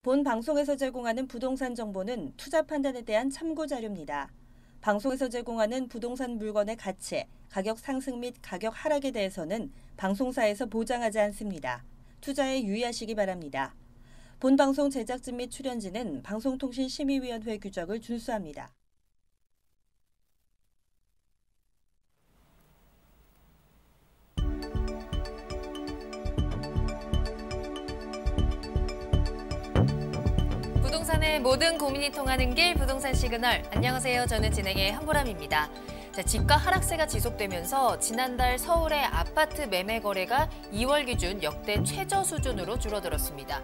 본 방송에서 제공하는 부동산 정보는 투자 판단에 대한 참고 자료입니다. 방송에서 제공하는 부동산 물건의 가치, 가격 상승 및 가격 하락에 대해서는 방송사에서 보장하지 않습니다. 투자에 유의하시기 바랍니다. 본 방송 제작진 및 출연진은 방송통신심의위원회 규정을 준수합니다. 부동산의 모든 고민이 통하는 길 부동산 시그널. 안녕하세요. 저는 진행의 한보람입니다. 집가 하락세가 지속되면서 지난달 서울의 아파트 매매 거래가 2월 기준 역대 최저 수준으로 줄어들었습니다.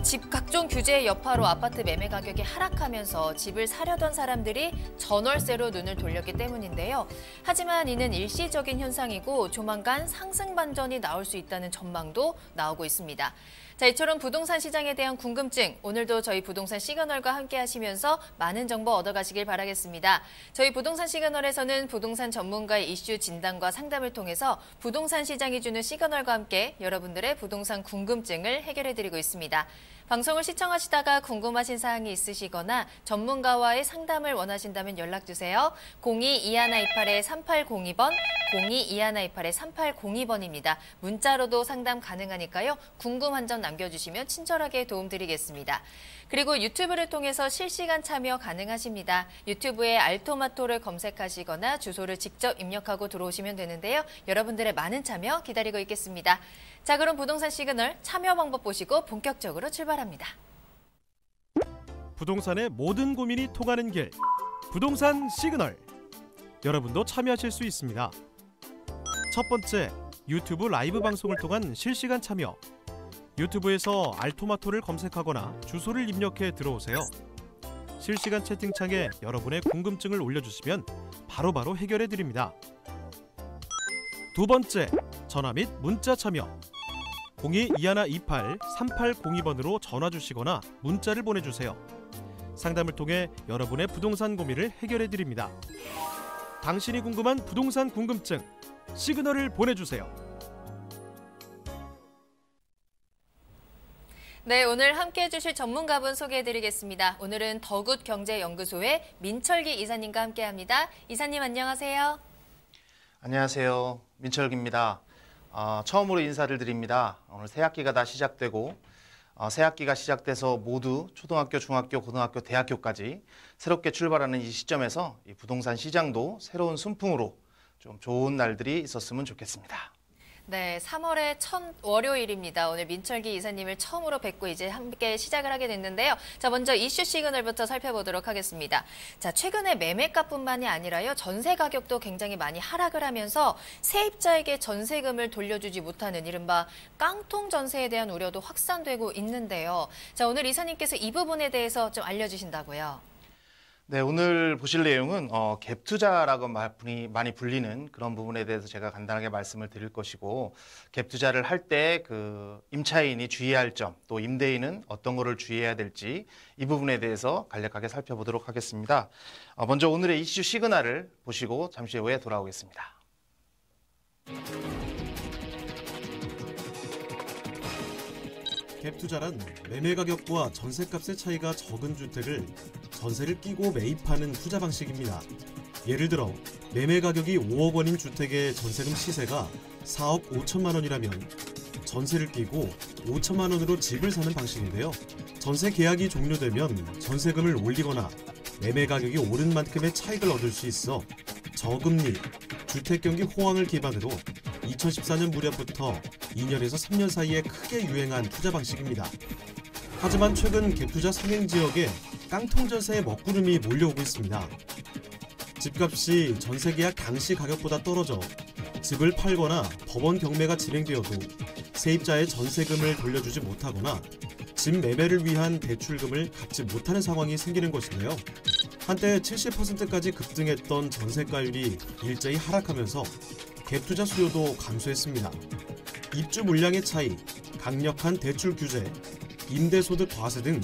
집 각종 규제의 여파로 아파트 매매 가격이 하락하면서 집을 사려던 사람들이 전월세로 눈을 돌렸기 때문인데요. 하지만 이는 일시적인 현상이고 조만간 상승 반전이 나올 수 있다는 전망도 나오고 있습니다. 자, 이처럼 부동산 시장에 대한 궁금증, 오늘도 저희 부동산 시그널과 함께 하시면서 많은 정보 얻어가시길 바라겠습니다. 저희 부동산 시그널에서는 부동산 전문가의 이슈 진단과 상담을 통해서 부동산 시장이 주는 시그널과 함께 여러분들의 부동산 궁금증을 해결해드리고 있습니다. 방송을 시청하시다가 궁금하신 사항이 있으시거나 전문가와의 상담을 원하신다면 연락주세요. 02-2128-3802번, 02-2128-3802번입니다. 문자로도 상담 가능하니까요. 궁금한 점 남겨주시면 친절하게 도움드리겠습니다. 그리고 유튜브를 통해서 실시간 참여 가능하십니다. 유튜브에 알토마토를 검색하시거나 주소를 직접 입력하고 들어오시면 되는데요. 여러분들의 많은 참여 기다리고 있겠습니다. 자, 그럼 부동산 시그널 참여 방법 보시고 본격적으로 출발합니다. 부동산의 모든 고민이 통하는 길, 부동산 시그널. 여러분도 참여하실 수 있습니다. 첫 번째, 유튜브 라이브 방송을 통한 실시간 참여. 유튜브에서 알토마토를 검색하거나 주소를 입력해 들어오세요. 실시간 채팅창에 여러분의 궁금증을 올려주시면 바로바로 해결해 드립니다. 두 번째, 전화 및 문자 참여. 02-2128-3802번으로 전화 주시거나 문자를 보내주세요. 상담을 통해 여러분의 부동산 고민을 해결해 드립니다. 당신이 궁금한 부동산 궁금증, 시그널을 보내주세요. 네, 오늘 함께해 주실 전문가분 소개해드리겠습니다. 오늘은 더굿경제연구소의 민철기 이사님과 함께합니다. 이사님 안녕하세요. 안녕하세요. 민철기입니다. 처음으로 인사를 드립니다. 오늘 새학기가 다 시작되고 새학기가 시작돼서 모두 초등학교, 중학교, 고등학교, 대학교까지 새롭게 출발하는 이 시점에서 이 부동산 시장도 새로운 순풍으로 좀 좋은 날들이 있었으면 좋겠습니다. 네, 3월의 첫 월요일입니다. 오늘 민철기 이사님을 처음으로 뵙고 이제 함께 시작을 하게 됐는데요. 자, 먼저 이슈 시그널부터 살펴보도록 하겠습니다. 자, 최근에 매매가뿐만이 아니라요, 전세 가격도 굉장히 많이 하락을 하면서 세입자에게 전세금을 돌려주지 못하는 이른바 깡통 전세에 대한 우려도 확산되고 있는데요. 자, 오늘 이사님께서 이 부분에 대해서 좀 알려주신다고요. 네, 오늘 보실 내용은 갭 투자라고 많이 불리는 그런 부분에 대해서 제가 간단하게 말씀을 드릴 것이고, 갭 투자를 할 때 그 임차인이 주의할 점, 또 임대인은 어떤 거를 주의해야 될지 이 부분에 대해서 간략하게 살펴보도록 하겠습니다. 먼저 오늘의 이슈 시그널을 보시고 잠시 후에 돌아오겠습니다. 갭 투자란 매매 가격과 전세값의 차이가 적은 주택을 전세를 끼고 매입하는 투자 방식입니다. 예를 들어 매매 가격이 5억 원인 주택의 전세금 시세가 4억 5천만 원이라면 전세를 끼고 5천만 원으로 집을 사는 방식인데요. 전세 계약이 종료되면 전세금을 올리거나 매매 가격이 오른 만큼의 차익을 얻을 수 있어 저금리, 주택 경기 호황을 기반으로 2014년 무렵부터 2년에서 3년 사이에 크게 유행한 투자 방식입니다. 하지만 최근 갭투자 성행 지역에 깡통 전세의 먹구름이 몰려오고 있습니다. 집값이 전세 계약 당시 가격보다 떨어져 집을 팔거나 법원 경매가 진행되어도 세입자의 전세금을 돌려주지 못하거나 집 매매를 위한 대출금을 갚지 못하는 상황이 생기는 것인데요. 한때 70%까지 급등했던 전세가율이 일제히 하락하면서 갭투자 수요도 감소했습니다. 입주 물량의 차이, 강력한 대출 규제, 임대소득 과세 등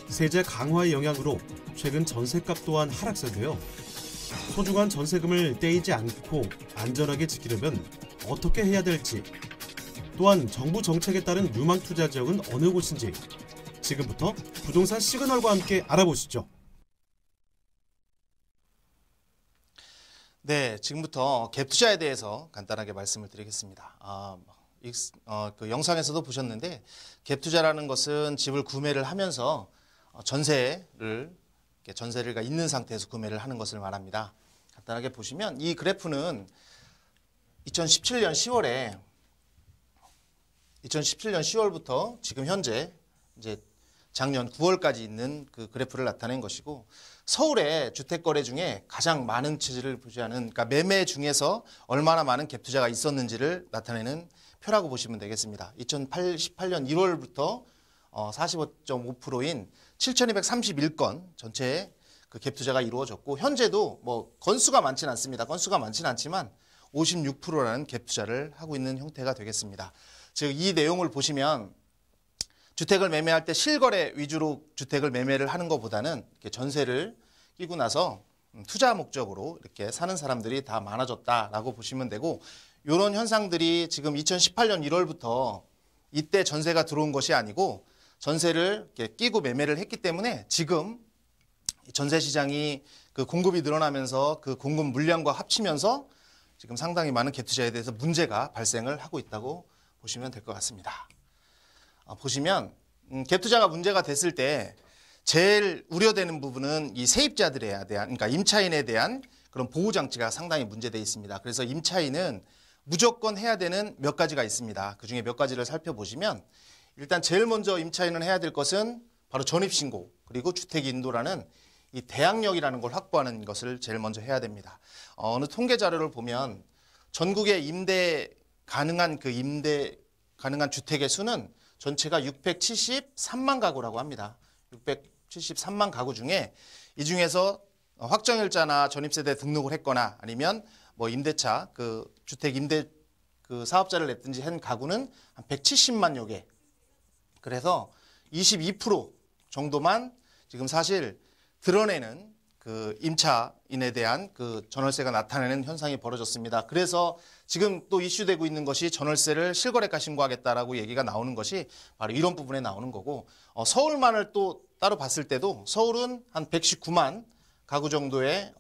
세제 강화의 영향으로 최근 전세값 또한 하락세인데요. 소중한 전세금을 떼이지 않고 안전하게 지키려면 어떻게 해야 될지, 또한 정부 정책에 따른 유망 투자 지역은 어느 곳인지, 지금부터 부동산 시그널과 함께 알아보시죠. 네, 지금부터 갭 투자에 대해서 간단하게 말씀을 드리겠습니다. 그 영상에서도 보셨는데 갭 투자라는 것은 집을 구매를 하면서 전세가 있는 상태에서 구매를 하는 것을 말합니다. 간단하게 보시면 이 그래프는 2017년 10월부터 지금 현재 이제 작년 9월까지 있는 그 그래프를 나타낸 것이고, 서울의 주택 거래 중에 가장 많은 취지를 보지하는, 그러니까 매매 중에서 얼마나 많은 갭 투자가 있었는지를 나타내는 표라고 보시면 되겠습니다. 2018년 1월부터 45.5%인 7,231건 전체의 그 갭 투자가 이루어졌고, 현재도 뭐 건수가 많지는 않습니다. 건수가 많지는 않지만 56%라는 갭 투자를 하고 있는 형태가 되겠습니다. 즉 이 내용을 보시면 주택을 매매할 때 실거래 위주로 주택을 매매를 하는 것보다는 이렇게 전세를 끼고 나서 투자 목적으로 이렇게 사는 사람들이 다 많아졌다라고 보시면 되고, 이런 현상들이 지금 2018년 1월부터 이때 전세가 들어온 것이 아니고 전세를 이렇게 끼고 매매를 했기 때문에 지금 전세 시장이 그 공급이 늘어나면서 그 공급 물량과 합치면서 지금 상당히 많은 갭 투자에 대해서 문제가 발생을 하고 있다고 보시면 될 것 같습니다. 보시면 갭 투자가 문제가 됐을 때 제일 우려되는 부분은 이 세입자들에 대한, 그러니까 임차인에 대한 그런 보호 장치가 상당히 문제되어 있습니다. 그래서 임차인은 무조건 해야 되는 몇 가지가 있습니다. 그 중에 몇 가지를 살펴보시면, 일단 제일 먼저 임차인은 해야 될 것은 바로 전입신고, 그리고 주택인도라는 이 대항력이라는 걸 확보하는 것을 제일 먼저 해야 됩니다. 어느 통계 자료를 보면 전국의 임대 가능한 주택의 수는 전체가 673만 가구라고 합니다. 673만 가구 중에 이 중에서 확정일자나 전입세대 등록을 했거나 아니면 뭐 임대차 그 주택 임대 그 사업자를 냈든지 한 가구는 한 170만여 개. 그래서 22% 정도만 지금 사실 드러내는 그 임차인에 대한 그 전월세가 나타나는 현상이 벌어졌습니다. 그래서 지금 또 이슈되고 있는 것이 전월세를 실거래가 신고하겠다라고 얘기가 나오는 것이 바로 이런 부분에 나오는 거고, 서울만을 또 따로 봤을 때도 서울은 한 119만 가구 정도의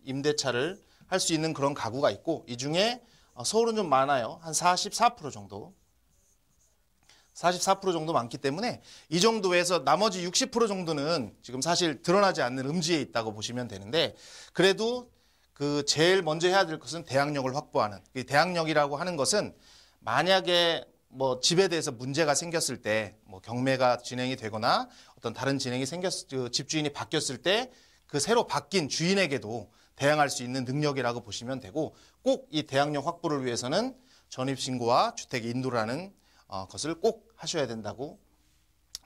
임대차를 할 수 있는 그런 가구가 있고, 이 중에 서울은 좀 많아요. 한 44% 정도. 44% 정도 많기 때문에 이 정도에서 나머지 60% 정도는 지금 사실 드러나지 않는 음지에 있다고 보시면 되는데, 그래도 그 제일 먼저 해야 될 것은 대항력을 확보하는, 이 대항력이라고 하는 것은 만약에 뭐 집에 대해서 문제가 생겼을 때, 뭐 경매가 진행이 되거나 어떤 다른 진행이 집주인이 바뀌었을 때 그 새로 바뀐 주인에게도 대항할 수 있는 능력이라고 보시면 되고, 꼭 이 대항력 확보를 위해서는 전입신고와 주택 인도라는 것을 꼭 하셔야 된다고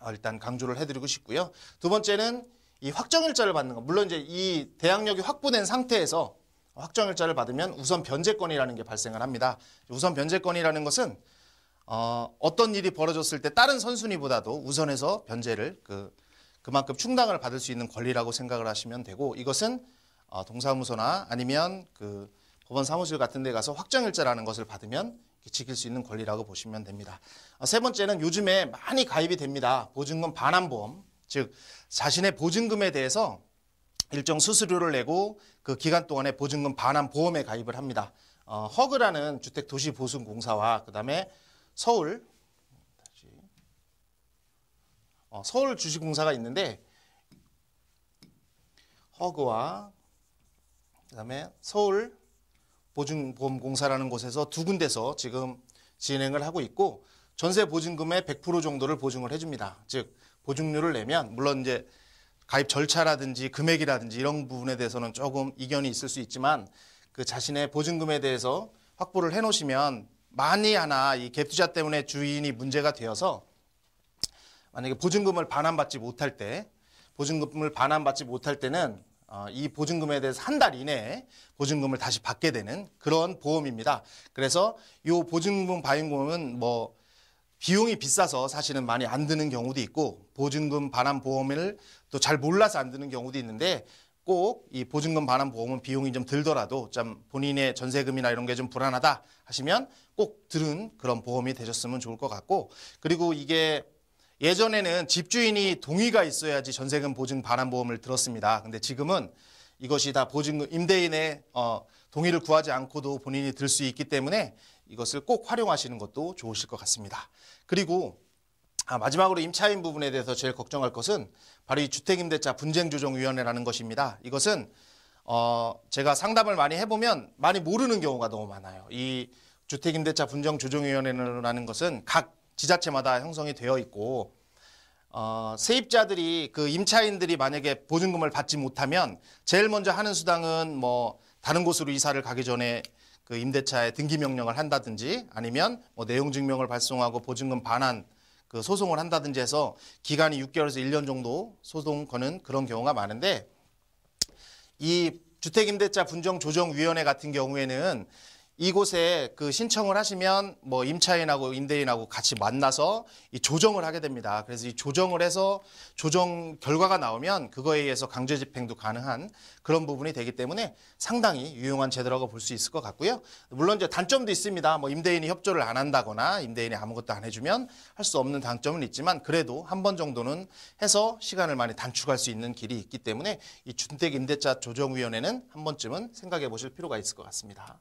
일단 강조를 해드리고 싶고요. 두 번째는 이 확정일자를 받는 것. 물론 이제 이 대항력이 확보된 상태에서 확정일자를 받으면 우선 변제권이라는 게 발생을 합니다. 우선 변제권이라는 것은 어떤 일이 벌어졌을 때 다른 선순위보다도 우선해서 변제를 그만큼 충당을 받을 수 있는 권리라고 생각을 하시면 되고, 이것은 동사무소나 아니면 그 법원 사무실 같은 데 가서 확정일자라는 것을 받으면 지킬 수 있는 권리라고 보시면 됩니다. 세 번째는 요즘에 많이 가입이 됩니다. 보증금 반환보험, 즉 자신의 보증금에 대해서 일정 수수료를 내고 그 기간 동안에 보증금 반환보험에 가입을 합니다. 허그라는 주택도시보증공사와 그다음에 서울주식공사가 있는데, 허그와 그다음에 서울보증보험공사라는 곳에서 두 군데서 지금 진행을 하고 있고, 전세 보증금의 100% 정도를 보증을 해줍니다. 즉 보증료를 내면, 물론 이제 가입 절차라든지 금액이라든지 이런 부분에 대해서는 조금 이견이 있을 수 있지만, 그 자신의 보증금에 대해서 확보를 해놓으시면 만이 하나 이 갭 투자 때문에 주인이 문제가 되어서 만약에 보증금을 반환받지 못할 때는 이 보증금에 대해서 한 달 이내에 보증금을 다시 받게 되는 그런 보험입니다. 그래서 이 보증금 반환보험은 뭐 비용이 비싸서 사실은 많이 안 드는 경우도 있고, 보증금 반환보험을 또 잘 몰라서 안 드는 경우도 있는데, 꼭 이 보증금 반환보험은 비용이 좀 들더라도 좀 본인의 전세금이나 이런 게 좀 불안하다 하시면 꼭 들은 그런 보험이 되셨으면 좋을 것 같고, 그리고 이게 예전에는 집주인이 동의가 있어야지 전세금 보증 반환보험을 들었습니다. 근데 지금은 이것이 다 보증금 임대인의 동의를 구하지 않고도 본인이 들 수 있기 때문에 이것을 꼭 활용하시는 것도 좋으실 것 같습니다. 그리고 마지막으로 임차인 부분에 대해서 제일 걱정할 것은 바로 이 주택임대차 분쟁조정위원회라는 것입니다. 이것은 제가 상담을 많이 해보면 많이 모르는 경우가 너무 많아요. 이 주택임대차 분쟁조정위원회라는 것은 각 지자체마다 형성이 되어 있고 세입자들이 그 임차인들이 만약에 보증금을 받지 못하면 제일 먼저 하는 수당은 뭐 다른 곳으로 이사를 가기 전에 그 임대차에 등기 명령을 한다든지 아니면 뭐 내용 증명을 발송하고 보증금 반환 그 소송을 한다든지 해서 기간이 6개월에서 1년 정도 소송 거는 그런 경우가 많은데 이 주택임대차 분쟁조정위원회 같은 경우에는 이곳에 그 신청을 하시면 뭐 임차인하고 임대인하고 같이 만나서 이 조정을 하게 됩니다. 그래서 이 조정을 해서 조정 결과가 나오면 그거에 의해서 강제 집행도 가능한 그런 부분이 되기 때문에 상당히 유용한 제도라고 볼 수 있을 것 같고요. 물론 이제 단점도 있습니다. 뭐 임대인이 협조를 안 한다거나 임대인이 아무것도 안 해주면 할 수 없는 단점은 있지만 그래도 한 번 정도는 해서 시간을 많이 단축할 수 있는 길이 있기 때문에 이 주택임대차 조정위원회는 한 번쯤은 생각해 보실 필요가 있을 것 같습니다.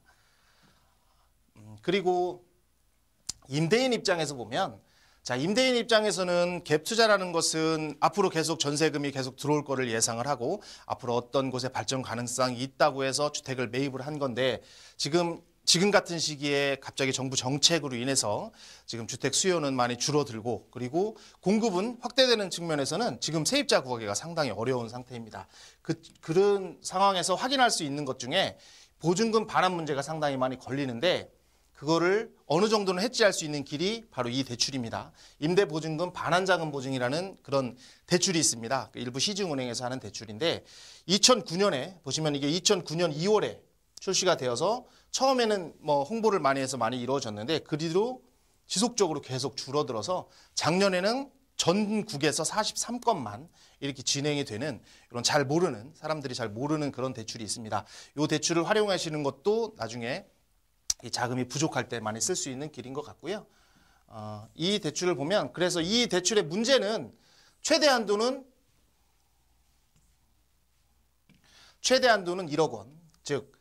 그리고 임대인 입장에서 보면 자, 임대인 입장에서는 갭 투자라는 것은 앞으로 계속 전세금이 계속 들어올 거를 예상을 하고 앞으로 어떤 곳에 발전 가능성이 있다고 해서 주택을 매입을 한 건데 지금 같은 시기에 갑자기 정부 정책으로 인해서 지금 주택 수요는 많이 줄어들고 그리고 공급은 확대되는 측면에서는 지금 세입자 구하기가 상당히 어려운 상태입니다. 그런 상황에서 확인할 수 있는 것 중에 보증금 반환 문제가 상당히 많이 걸리는데 그거를 어느 정도는 해지할 수 있는 길이 바로 이 대출입니다. 임대보증금 반환자금 보증이라는 그런 대출이 있습니다. 일부 시중은행에서 하는 대출인데 2009년에 보시면 이게 2009년 2월에 출시가 되어서 처음에는 뭐 홍보를 많이 해서 많이 이루어졌는데 그 뒤로 지속적으로 계속 줄어들어서 작년에는 전국에서 43건만 이렇게 진행이 되는 이런 잘 모르는 사람들이 잘 모르는 그런 대출이 있습니다. 이 대출을 활용하시는 것도 나중에 이 자금이 부족할 때 많이 쓸 수 있는 길인 것 같고요. 이 대출을 보면 그래서 이 대출의 문제는 최대 한도는 1억 원, 즉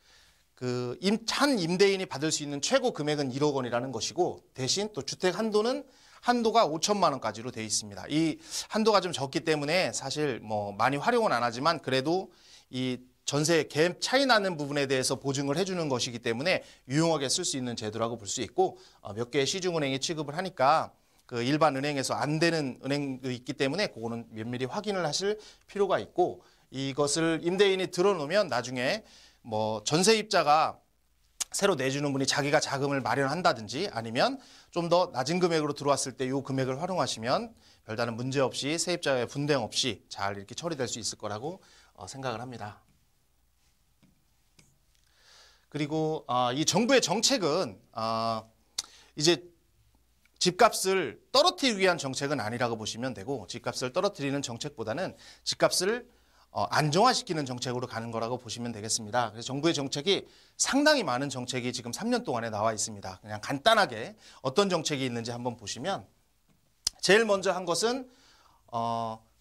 그 한 임대인이 받을 수 있는 최고 금액은 1억 원이라는 것이고 대신 또 주택 한도가 5천만 원까지로 되어 있습니다. 이 한도가 좀 적기 때문에 사실 뭐 많이 활용은 안 하지만 그래도 이 전세 갭 차이 나는 부분에 대해서 보증을 해주는 것이기 때문에 유용하게 쓸 수 있는 제도라고 볼 수 있고 몇 개의 시중은행이 취급을 하니까 그 일반 은행에서 안 되는 은행도 있기 때문에 그거는 면밀히 확인을 하실 필요가 있고 이것을 임대인이 들어놓으면 나중에 뭐 전세입자가 새로 내주는 분이 자기가 자금을 마련한다든지 아니면 좀 더 낮은 금액으로 들어왔을 때 이 금액을 활용하시면 별다른 문제 없이 세입자의 분쟁 없이 잘 이렇게 처리될 수 있을 거라고 생각을 합니다. 그리고 이 정부의 정책은 이제 집값을 떨어뜨리기 위한 정책은 아니라고 보시면 되고 집값을 떨어뜨리는 정책보다는 집값을 안정화시키는 정책으로 가는 거라고 보시면 되겠습니다. 그래서 정부의 정책이 상당히 많은 정책이 지금 3년 동안에 나와 있습니다. 그냥 간단하게 어떤 정책이 있는지 한번 보시면 제일 먼저 한 것은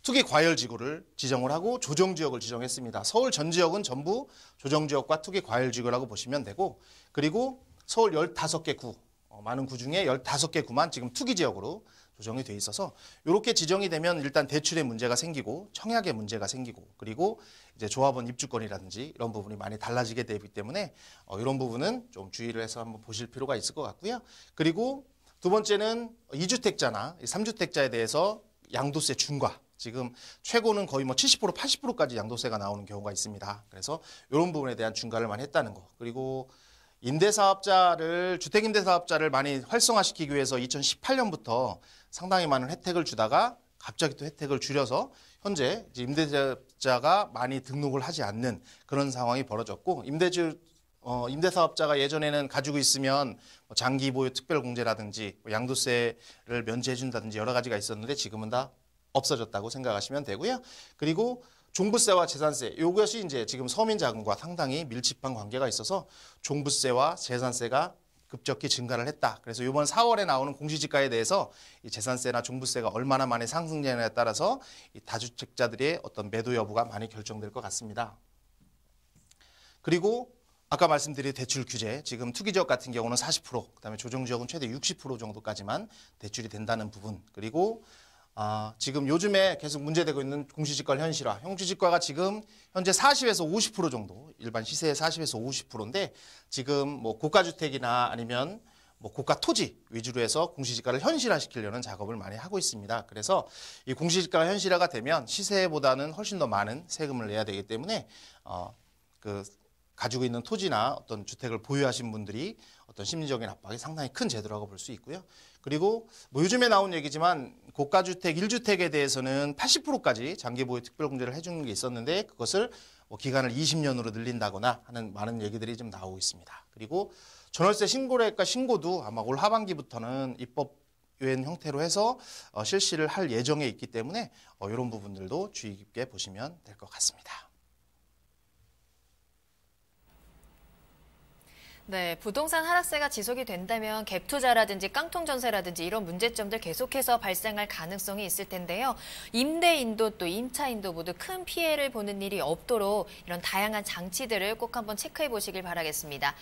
투기 과열 지구를 지정을 하고 조정 지역을 지정했습니다. 서울 전 지역은 전부 조정 지역과 투기 과열 지구라고 보시면 되고 그리고 서울 15개 구, 많은 구 중에 15개 구만 지금 투기 지역으로 조정이 돼 있어서 이렇게 지정이 되면 일단 대출의 문제가 생기고 청약의 문제가 생기고 그리고 이제 조합원 입주권이라든지 이런 부분이 많이 달라지게 되기 때문에 이런 부분은 좀 주의를 해서 한번 보실 필요가 있을 것 같고요. 그리고 두 번째는 2주택자나 3주택자에 대해서 양도세 중과 지금 최고는 거의 뭐 70%, 80%까지 양도세가 나오는 경우가 있습니다. 그래서 이런 부분에 대한 중과를 많이 했다는 거. 그리고 주택임대사업자를 많이 활성화시키기 위해서 2018년부터 상당히 많은 혜택을 주다가 갑자기 또 혜택을 줄여서 현재 임대자가 많이 등록을 하지 않는 그런 상황이 벌어졌고 임대사업자가 예전에는 가지고 있으면 장기 보유 특별공제라든지 양도세를 면제해 준다든지 여러 가지가 있었는데 지금은 다 없어졌다고 생각하시면 되고요. 그리고 종부세와 재산세, 이것이 이제 지금 서민자금과 상당히 밀집한 관계가 있어서 종부세와 재산세가 급격히 증가를 했다. 그래서 이번 4월에 나오는 공시지가에 대해서 이 재산세나 종부세가 얼마나 많이 상승되느냐에 따라서 이 다주택자들의 어떤 매도 여부가 많이 결정될 것 같습니다. 그리고 아까 말씀드린 대출 규제, 지금 투기지역 같은 경우는 40%, 그다음에 조정지역은 최대 60% 정도까지만 대출이 된다는 부분, 그리고 지금 요즘에 계속 문제되고 있는 공시지가 현실화. 공시지가가 지금 현재 40에서 50% 정도, 일반 시세의 40에서 50%인데 지금 뭐 고가주택이나 아니면 뭐 고가 토지 위주로 해서 공시지가를 현실화시키려는 작업을 많이 하고 있습니다. 그래서 이 공시지가가 현실화가 되면 시세보다는 훨씬 더 많은 세금을 내야 되기 때문에 가지고 있는 토지나 어떤 주택을 보유하신 분들이 어떤 심리적인 압박이 상당히 큰 제도라고 볼 수 있고요. 그리고 뭐 요즘에 나온 얘기지만 고가주택 1주택에 대해서는 80%까지 장기보유 특별공제를 해주는 게 있었는데 그것을 뭐 기간을 20년으로 늘린다거나 하는 많은 얘기들이 좀 나오고 있습니다. 그리고 전월세 신고래가 신고도 아마 올 하반기부터는 입법유예 형태로 해서 실시를 할 예정에 있기 때문에 이런 부분들도 주의 깊게 보시면 될 것 같습니다. 네, 부동산 하락세가 지속이 된다면 갭 투자라든지 깡통 전세라든지 이런 문제점들 계속해서 발생할 가능성이 있을 텐데요. 임대인도 또 임차인도 모두 큰 피해를 보는 일이 없도록 이런 다양한 장치들을 꼭 한번 체크해 보시길 바라겠습니다.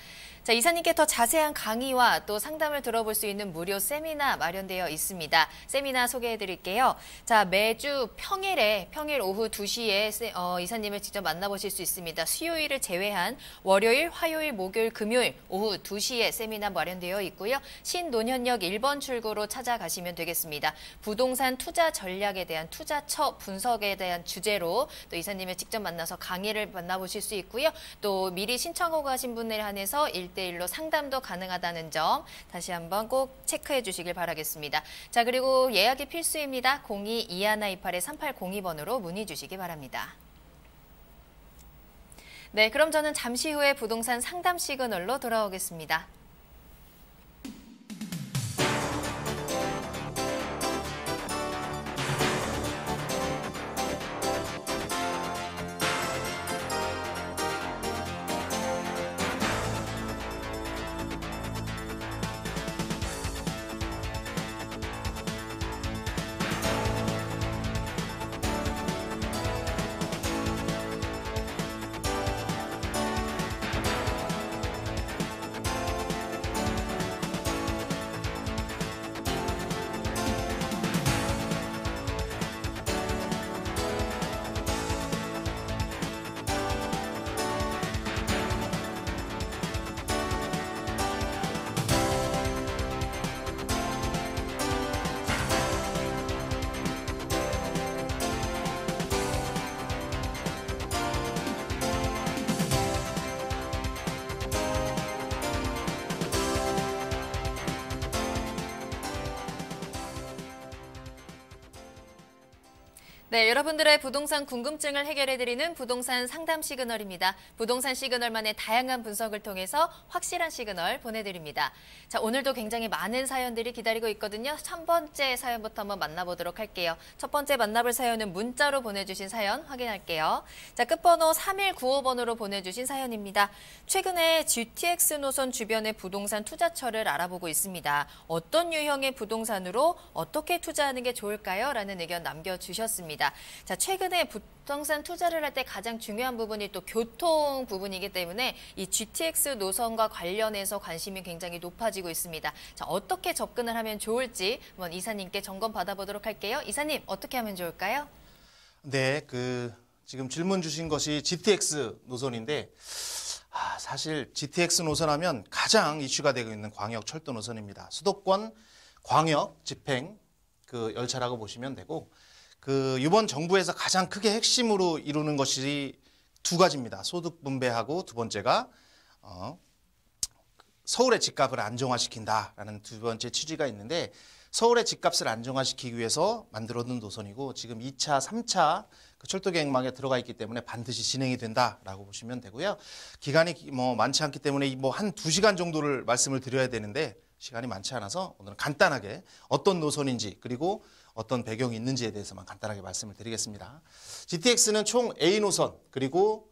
자, 이사님께 더 자세한 강의와 또 상담을 들어볼 수 있는 무료 세미나 마련되어 있습니다. 세미나 소개해 드릴게요. 자, 매주 평일 오후 2시에 이사님을 직접 만나보실 수 있습니다. 수요일을 제외한 월요일, 화요일, 목요일, 금요일 오후 2시에 세미나 마련되어 있고요. 신논현역 1번 출구로 찾아가시면 되겠습니다. 부동산 투자 전략에 대한 투자처 분석에 대한 주제로 또 이사님을 직접 만나서 강의를 만나보실 수 있고요. 또 미리 신청하고 가신 분에 한해서 1대1로 상담도 가능하다는 점 다시 한번 꼭 체크해 주시길 바라겠습니다. 자, 그리고 예약이 필수입니다. 02-2128-3802번으로 문의 주시기 바랍니다. 네, 그럼 저는 잠시 후에 부동산 상담 시그널로 돌아오겠습니다. 네, 여러분들의 부동산 궁금증을 해결해드리는 부동산 상담 시그널입니다. 부동산 시그널만의 다양한 분석을 통해서 확실한 시그널 보내드립니다. 자, 오늘도 굉장히 많은 사연들이 기다리고 있거든요. 첫 번째 사연부터 한번 만나보도록 할게요. 첫 번째 만나볼 사연은 문자로 보내주신 사연 확인할게요. 자, 끝번호 3195번으로 보내주신 사연입니다. 최근에 GTX 노선 주변의 부동산 투자처를 알아보고 있습니다. 어떤 유형의 부동산으로 어떻게 투자하는 게 좋을까요? 라는 의견 남겨주셨습니다. 자, 최근에 부동산 투자를 할 때 가장 중요한 부분이 또 교통 부분이기 때문에 이 GTX 노선과 관련해서 관심이 굉장히 높아지고 있습니다. 자, 어떻게 접근을 하면 좋을지 한번 이사님께 점검 받아보도록 할게요. 이사님, 어떻게 하면 좋을까요? 네, 지금 질문 주신 것이 GTX 노선인데 사실 GTX 노선 하면 가장 이슈가 되고 있는 광역 철도 노선입니다. 수도권 광역 집행 열차라고 보시면 되고 이번 정부에서 가장 크게 핵심으로 이루는 것이 두 가지입니다. 소득 분배하고 두 번째가 서울의 집값을 안정화시킨다라는 두 번째 취지가 있는데 서울의 집값을 안정화시키기 위해서 만들어둔 노선이고 지금 2차, 3차 철도 계획망에 들어가 있기 때문에 반드시 진행이 된다라고 보시면 되고요. 기간이 많지 않기 때문에 한 2시간 정도를 말씀을 드려야 되는데 시간이 많지 않아서 오늘은 간단하게 어떤 노선인지 그리고 어떤 배경이 있는지에 대해서만 간단하게 말씀을 드리겠습니다. GTX는 총 A 노선 그리고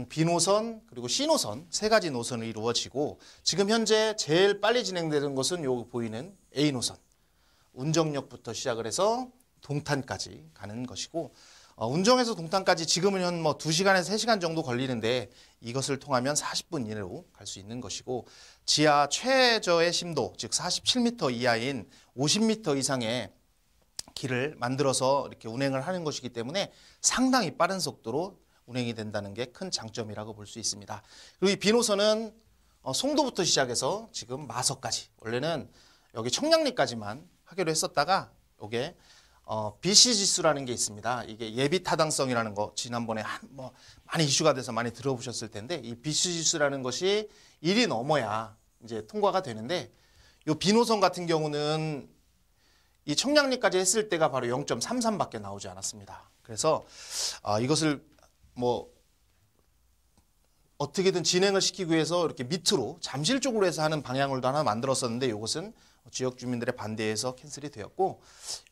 B 노선 그리고 C 노선 세 가지 노선이 이루어지고 지금 현재 제일 빨리 진행되는 것은 요 보이는 A 노선 운정역부터 시작을 해서 동탄까지 가는 것이고 운정에서 동탄까지 지금은 한 뭐 2시간에서 3시간 정도 걸리는데 이것을 통하면 40분 이내로 갈 수 있는 것이고 지하 최저의 심도 즉 47m 이하인 50m 이상의 길을 만들어서 이렇게 운행을 하는 것이기 때문에 상당히 빠른 속도로 운행이 된다는 게 큰 장점이라고 볼 수 있습니다. 그리고 이 B노선은 송도부터 시작해서 지금 마석까지 원래는 여기 청량리까지만 하기로 했었다가 이게 BC 지수라는 게 있습니다. 이게 예비 타당성이라는 거 지난번에 뭐 많이 이슈가 돼서 많이 들어보셨을 텐데 이 BC 지수라는 것이 1이 넘어야 이제 통과가 되는데 이 B노선 같은 경우는 이 청량리까지 했을 때가 바로 0.33밖에 나오지 않았습니다. 그래서 이것을 뭐 어떻게든 진행을 시키기 위해서 이렇게 밑으로 잠실 쪽으로 해서 하는 방향으로도 하나 만들었었는데 이것은 지역 주민들의 반대에서 캔슬이 되었고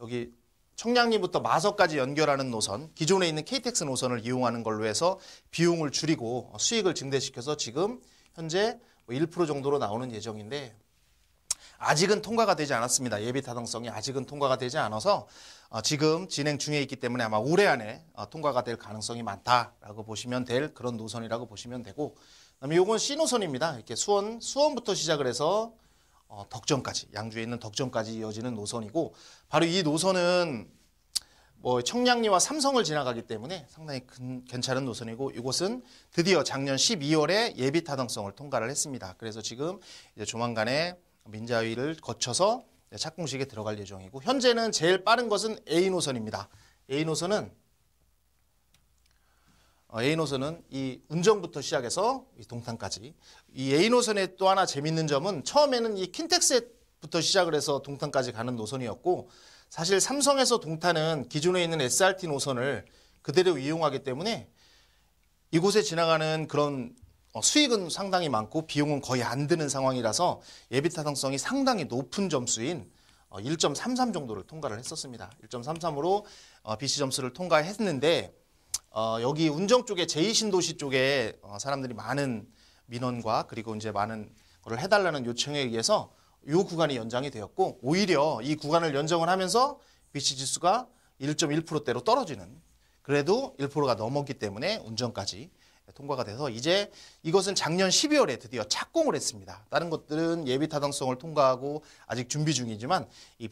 여기 청량리부터 마석까지 연결하는 노선, 기존에 있는 KTX 노선을 이용하는 걸로 해서 비용을 줄이고 수익을 증대시켜서 지금 현재 1% 정도로 나오는 예정인데 아직은 통과가 되지 않았습니다. 예비 타당성이 아직은 통과가 되지 않아서 지금 진행 중에 있기 때문에 아마 올해 안에 통과가 될 가능성이 많다라고 보시면 될 그런 노선이라고 보시면 되고 그다음에 이건 C노선입니다. 이렇게 수원부터 시작을 해서 덕전까지 양주에 있는 덕전까지 이어지는 노선이고 바로 이 노선은 뭐 청량리와 삼성을 지나가기 때문에 상당히 괜찮은 노선이고 이곳은 드디어 작년 12월에 예비 타당성을 통과를 했습니다. 그래서 지금 이제 조만간에 민자위를 거쳐서 착공식에 들어갈 예정이고 현재는 제일 빠른 것은 A 노선입니다. A 노선은 이 운정부터 시작해서 이 동탄까지 이 A 노선의 또 하나 재밌는 점은 처음에는 이 킨텍스부터 시작을 해서 동탄까지 가는 노선이었고 사실 삼성에서 동탄은 기존에 있는 SRT 노선을 그대로 이용하기 때문에 이곳에 지나가는 그런 수익은 상당히 많고 비용은 거의 안 드는 상황이라서 예비 타당성이 상당히 높은 점수인 1.33 정도를 통과를 했었습니다. 1.33으로 BC 점수를 통과했는데 여기 운정 쪽에 제2신도시 쪽에 사람들이 많은 민원과 그리고 이제 많은 거를 해달라는 요청에 의해서 이 구간이 연장이 되었고 오히려 이 구간을 연장을 하면서 BC 지수가 1.1%대로 떨어지는 그래도 1%가 넘었기 때문에 운정까지 통과가 돼서 이제 이것은 작년 12월에 드디어 착공을 했습니다. 다른 것들은 예비 타당성을 통과하고 아직 준비 중이지만 이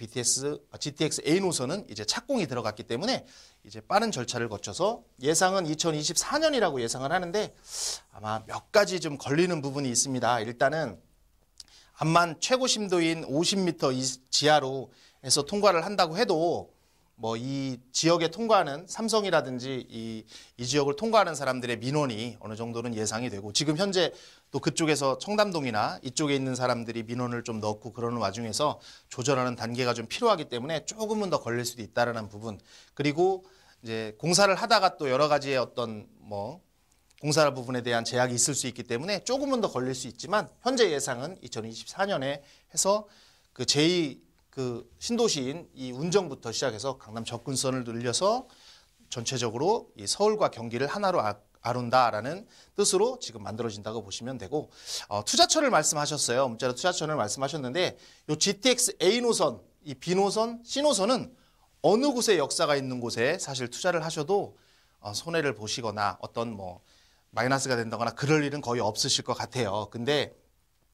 GTX A 노선은 이제 착공이 들어갔기 때문에 이제 빠른 절차를 거쳐서 예상은 2024년이라고 예상을 하는데 아마 몇 가지 좀 걸리는 부분이 있습니다. 일단은 암만 최고 심도인 50m 지하로 해서 통과를 한다고 해도 뭐 이 지역에 통과하는 삼성이라든지 이 지역을 통과하는 사람들의 민원이 어느 정도는 예상이 되고 지금 현재 또 그쪽에서 청담동이나 이쪽에 있는 사람들이 민원을 좀 넣고 그러는 와중에서 조절하는 단계가 좀 필요하기 때문에 조금은 더 걸릴 수도 있다라는 부분 그리고 이제 공사를 하다가 또 여러 가지의 어떤 뭐 공사 부분에 대한 제약이 있을 수 있기 때문에 조금은 더 걸릴 수 있지만 현재 예상은 2024년에 해서 그 신도시인 이 운정부터 시작해서 강남 접근선을 늘려서 전체적으로 이 서울과 경기를 하나로 아룬다라는 뜻으로 지금 만들어진다고 보시면 되고 투자처를 말씀하셨어요. 문자로 투자처를 말씀하셨는데 이 GTX A 노선, 이 B 노선, C 노선은 어느 곳에 역사가 있는 곳에 사실 투자를 하셔도 손해를 보시거나 어떤 뭐 마이너스가 된다거나 그럴 일은 거의 없으실 것 같아요. 근데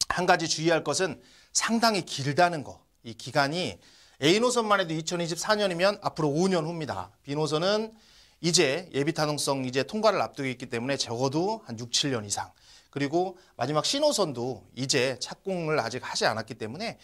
한 가지 주의할 것은 상당히 길다는 거. 이 기간이 A노선만 해도 2024년이면 앞으로 5년 후입니다. B노선은 이제 예비 타당성 이제 통과를 앞두고 있기 때문에 적어도 한 6, 7년 이상. 그리고 마지막 C노선도 이제 착공을 아직 하지 않았기 때문에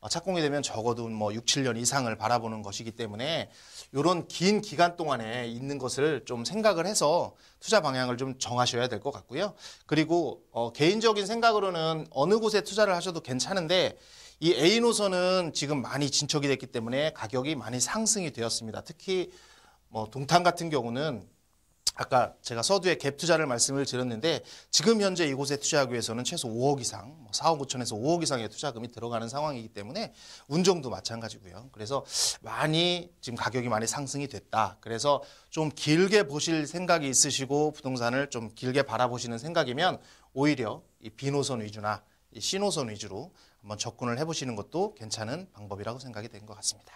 착공이 되면 적어도 뭐 6, 7년 이상을 바라보는 것이기 때문에 이런 긴 기간 동안에 있는 것을 좀 생각을 해서 투자 방향을 좀 정하셔야 될 것 같고요. 그리고 개인적인 생각으로는 어느 곳에 투자를 하셔도 괜찮은데 이 A 노선은 지금 많이 진척이 됐기 때문에 가격이 많이 상승이 되었습니다. 특히 뭐 동탄 같은 경우는 아까 제가 서두에 갭 투자를 말씀을 드렸는데 지금 현재 이곳에 투자하기 위해서는 최소 5억 이상, 4억 5천에서 5억 이상의 투자금이 들어가는 상황이기 때문에 운정도 마찬가지고요. 그래서 지금 가격이 많이 상승이 됐다. 그래서 좀 길게 보실 생각이 있으시고 부동산을 좀 길게 바라보시는 생각이면 오히려 이 B노선 위주나 이 C노선 위주로 한번 접근을 해보시는 것도 괜찮은 방법이라고 생각이 된 것 같습니다.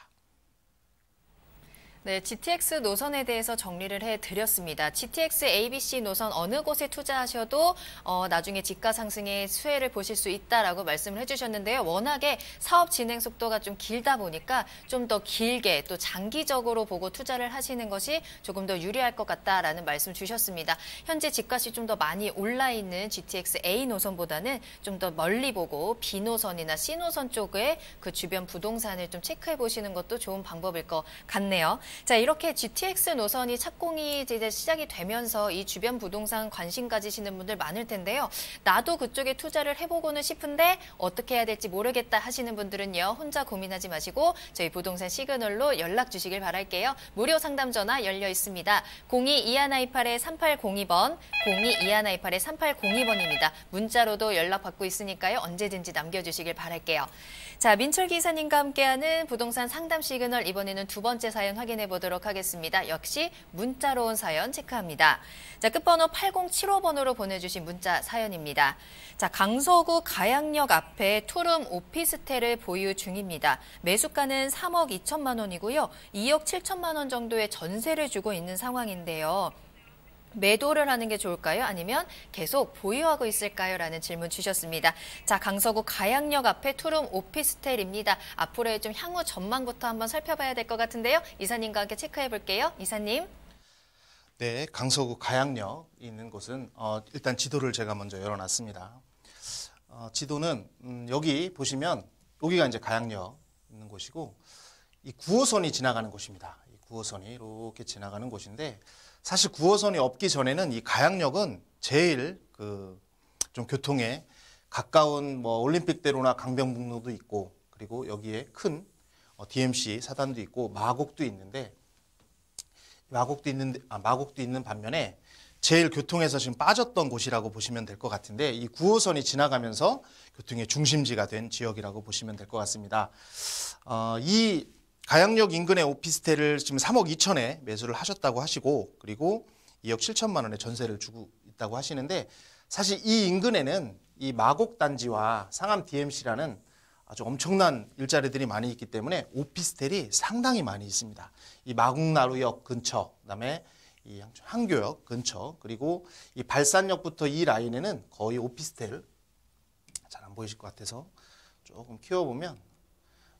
네, GTX 노선에 대해서 정리를 해드렸습니다. GTX ABC 노선 어느 곳에 투자하셔도 나중에 지가 상승의 수혜를 보실 수 있다라고 말씀을 해주셨는데요. 워낙에 사업 진행 속도가 좀 길다 보니까 좀 더 길게 또 장기적으로 보고 투자를 하시는 것이 조금 더 유리할 것 같다라는 말씀 주셨습니다. 현재 집값이 좀 더 많이 올라 있는 GTX A 노선보다는 좀 더 멀리 보고 B 노선이나 C 노선 쪽에 그 주변 부동산을 좀 체크해 보시는 것도 좋은 방법일 것 같네요. 자, 이렇게 GTX 노선이 착공이 이제 시작이 되면서 이 주변 부동산 관심 가지시는 분들 많을 텐데요. 나도 그쪽에 투자를 해보고는 싶은데 어떻게 해야 될지 모르겠다 하시는 분들은요. 혼자 고민하지 마시고 저희 부동산 시그널로 연락 주시길 바랄게요. 무료 상담 전화 열려 있습니다. 02-2128-3802번, 02-2128-3802번입니다. 문자로도 연락받고 있으니까요. 언제든지 남겨주시길 바랄게요. 자, 민철 기사님과 함께하는 부동산 상담 시그널 이번에는 두 번째 사연 확인해 보도록 하겠습니다. 역시 문자로 온 사연 체크합니다. 자, 끝번호 8075번으로 보내주신 문자 사연입니다. 자, 강서구 가양역 앞에 투룸 오피스텔을 보유 중입니다. 매수가는 3억 2천만 원이고요. 2억 7천만 원 정도의 전세를 주고 있는 상황인데요. 매도를 하는 게 좋을까요? 아니면 계속 보유하고 있을까요? 라는 질문 주셨습니다. 자, 강서구 가양역 앞에 투룸 오피스텔입니다. 앞으로의 좀 향후 전망부터 한번 살펴봐야 될 것 같은데요. 이사님과 함께 체크해 볼게요. 이사님. 네, 강서구 가양역 있는 곳은 일단 지도를 제가 먼저 열어놨습니다. 지도는 여기 보시면 여기가 이제 가양역 있는 곳이고 이 9호선이 지나가는 곳입니다. 이 9호선이 이렇게 지나가는 곳인데 사실 9호선이 없기 전에는 이 가양역은 제일 좀 교통에 가까운 뭐 올림픽대로나 강변북로도 있고 그리고 여기에 큰 DMC 사단도 있고 마곡도 있는데 마곡도 있는 반면에 제일 교통에서 지금 빠졌던 곳이라고 보시면 될 것 같은데 이 9호선이 지나가면서 교통의 중심지가 된 지역이라고 보시면 될 것 같습니다. 이 가양역 인근의 오피스텔을 지금 3억 2천에 매수를 하셨다고 하시고 그리고 2억 7천만 원의 전세를 주고 있다고 하시는데 사실 이 인근에는 이 마곡단지와 상암 DMC라는 아주 엄청난 일자리들이 많이 있기 때문에 오피스텔이 상당히 많이 있습니다. 이 마곡나루역 근처, 그다음에 이 항교역 근처, 그리고 이 발산역부터 이 라인에는 거의 오피스텔 잘 안 보이실 것 같아서 조금 키워보면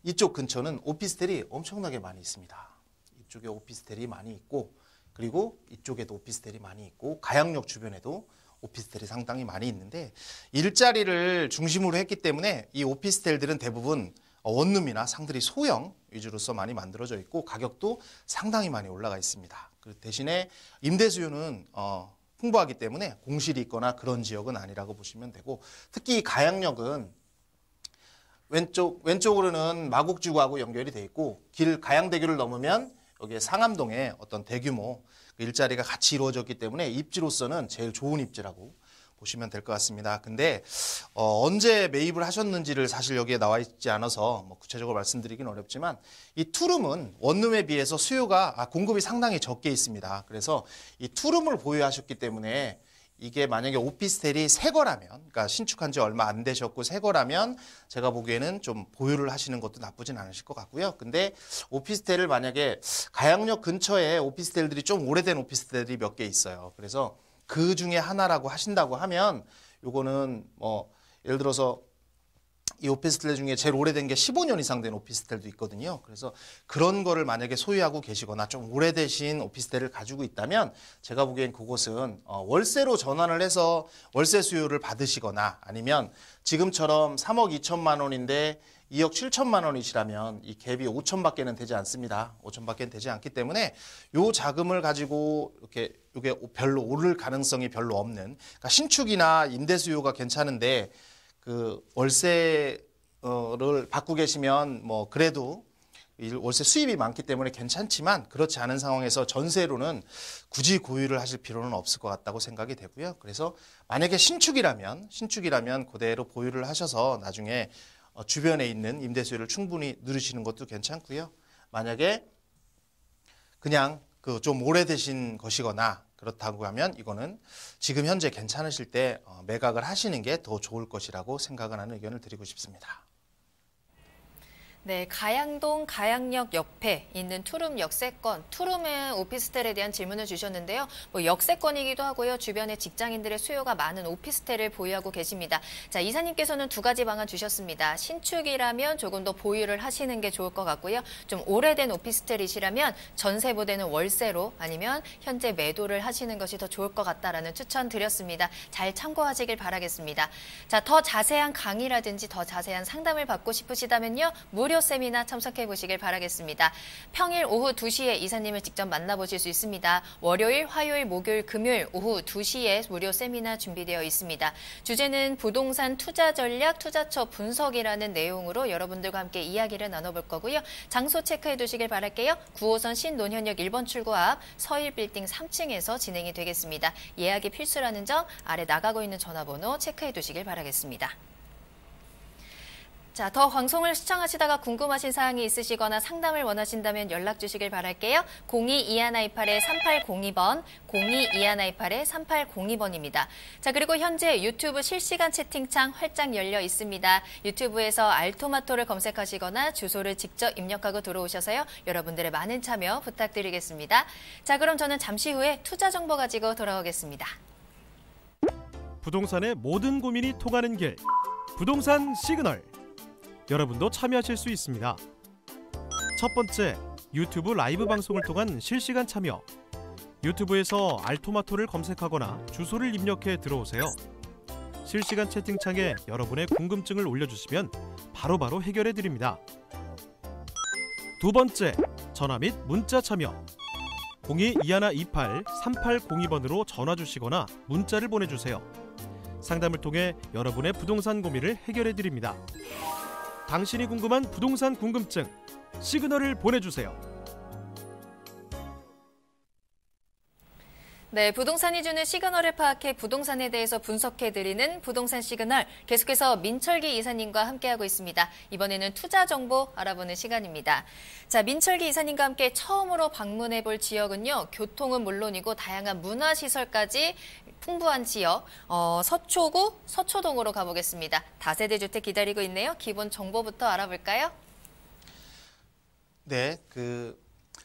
이쪽 근처는 오피스텔이 엄청나게 많이 있습니다. 이쪽에 오피스텔이 많이 있고 그리고 이쪽에도 오피스텔이 많이 있고 가양역 주변에도 오피스텔이 상당히 많이 있는데 일자리를 중심으로 했기 때문에 이 오피스텔들은 대부분 원룸이나 상들이 소형 위주로서 많이 만들어져 있고 가격도 상당히 많이 올라가 있습니다. 그 대신에 임대 수요는 풍부하기 때문에 공실이 있거나 그런 지역은 아니라고 보시면 되고 특히 가양역은 왼쪽으로는 마곡지구하고 연결이 돼 있고 가양대교를 넘으면 여기에 상암동에 어떤 대규모 일자리가 같이 이루어졌기 때문에 입지로서는 제일 좋은 입지라고 보시면 될 것 같습니다. 근데 언제 매입을 하셨는지를 사실 여기에 나와 있지 않아서 뭐 구체적으로 말씀드리긴 어렵지만 이 투룸은 원룸에 비해서 공급이 상당히 적게 있습니다. 그래서 이 투룸을 보유하셨기 때문에 이게 만약에 오피스텔이 새 거라면, 그러니까 신축한 지 얼마 안 되셨고 새 거라면 제가 보기에는 좀 보유를 하시는 것도 나쁘진 않으실 것 같고요. 근데 오피스텔을 만약에 가양역 근처에 오피스텔들이 좀 오래된 오피스텔들이 몇 개 있어요. 그래서 그 중에 하나라고 하신다고 하면 요거는 뭐 예를 들어서 이 오피스텔 중에 제일 오래된 게 15년 이상 된 오피스텔도 있거든요. 그래서 그런 거를 만약에 소유하고 계시거나 좀 오래되신 오피스텔을 가지고 있다면 제가 보기엔 그곳은 월세로 전환을 해서 월세 수요를 받으시거나 아니면 지금처럼 3억 2천만 원인데 2억 7천만 원이시라면 이 갭이 5천밖에는 되지 않습니다. 5천밖에는 되지 않기 때문에 요 자금을 가지고 이렇게 이게 별로 오를 가능성이 별로 없는 그러니까 신축이나 임대 수요가 괜찮은데 그 월세를 받고 계시면 뭐 그래도 월세 수입이 많기 때문에 괜찮지만 그렇지 않은 상황에서 전세로는 굳이 고유를 하실 필요는 없을 것 같다고 생각이 되고요. 그래서 만약에 신축이라면 그대로 보유를 하셔서 나중에 주변에 있는 임대수요를 충분히 누리시는 것도 괜찮고요. 만약에 그냥 그 좀 오래되신 것이거나 그렇다고 하면 이거는 지금 현재 괜찮으실 때 매각을 하시는 게 더 좋을 것이라고 생각을 하는 의견을 드리고 싶습니다. 네, 가양동 가양역 옆에 있는 투룸 역세권, 투룸의 오피스텔에 대한 질문을 주셨는데요. 역세권이기도 하고요. 주변에 직장인들의 수요가 많은 오피스텔을 보유하고 계십니다. 자, 이사님께서는 두 가지 방안 주셨습니다. 신축이라면 조금 더 보유를 하시는 게 좋을 것 같고요. 좀 오래된 오피스텔이시라면 전세보다는 월세로 아니면 현재 매도를 하시는 것이 더 좋을 것 같다라는 추천 드렸습니다. 잘 참고하시길 바라겠습니다. 자, 더 자세한 강의라든지 더 자세한 상담을 받고 싶으시다면요. 무료 세미나 참석해 보시길 바라겠습니다. 평일 오후 2시에 이사님을 직접 만나보실 수 있습니다. 월요일, 화요일, 목요일, 금요일 오후 2시에 무료 세미나 준비되어 있습니다. 주제는 부동산 투자 전략, 투자처 분석이라는 내용으로 여러분들과 함께 이야기를 나눠볼 거고요. 장소 체크해 두시길 바랄게요. 9호선 신논현역 1번 출구 앞 서일빌딩 3층에서 진행이 되겠습니다. 예약이 필수라는 점 아래 나가고 있는 전화번호 체크해 두시길 바라겠습니다. 자, 더 방송을 시청하시다가 궁금하신 사항이 있으시거나 상담을 원하신다면 연락 주시길 바랄게요. 02-2128-3802번, 02-2128-3802번입니다. 자, 그리고 현재 유튜브 실시간 채팅창 활짝 열려 있습니다. 유튜브에서 알토마토를 검색하시거나 주소를 직접 입력하고 들어오셔서요. 여러분들의 많은 참여 부탁드리겠습니다. 자, 그럼 저는 잠시 후에 투자 정보 가지고 돌아오겠습니다. 부동산의 모든 고민이 통하는 길, 부동산 시그널. 여러분도 참여하실 수 있습니다. 첫 번째, 유튜브 라이브 방송을 통한 실시간 참여. 유튜브에서 알토마토를 검색하거나 주소를 입력해 들어오세요. 실시간 채팅창에 여러분의 궁금증을 올려주시면 바로바로 해결해 드립니다. 두 번째, 전화 및 문자 참여. 02-2128-3802번으로 전화 주시거나 문자를 보내주세요. 상담을 통해 여러분의 부동산 고민을 해결해 드립니다. 당신이 궁금한 부동산 궁금증, 시그널을 보내주세요. 네, 부동산이 주는 시그널을 파악해 부동산에 대해서 분석해드리는 부동산 시그널. 계속해서 민철기 이사님과 함께하고 있습니다. 이번에는 투자 정보 알아보는 시간입니다. 자, 민철기 이사님과 함께 처음으로 방문해볼 지역은요. 교통은 물론이고 다양한 문화시설까지 풍부한 지역, 서초구 서초동으로 가보겠습니다. 다세대 주택 기다리고 있네요. 기본 정보부터 알아볼까요? 네,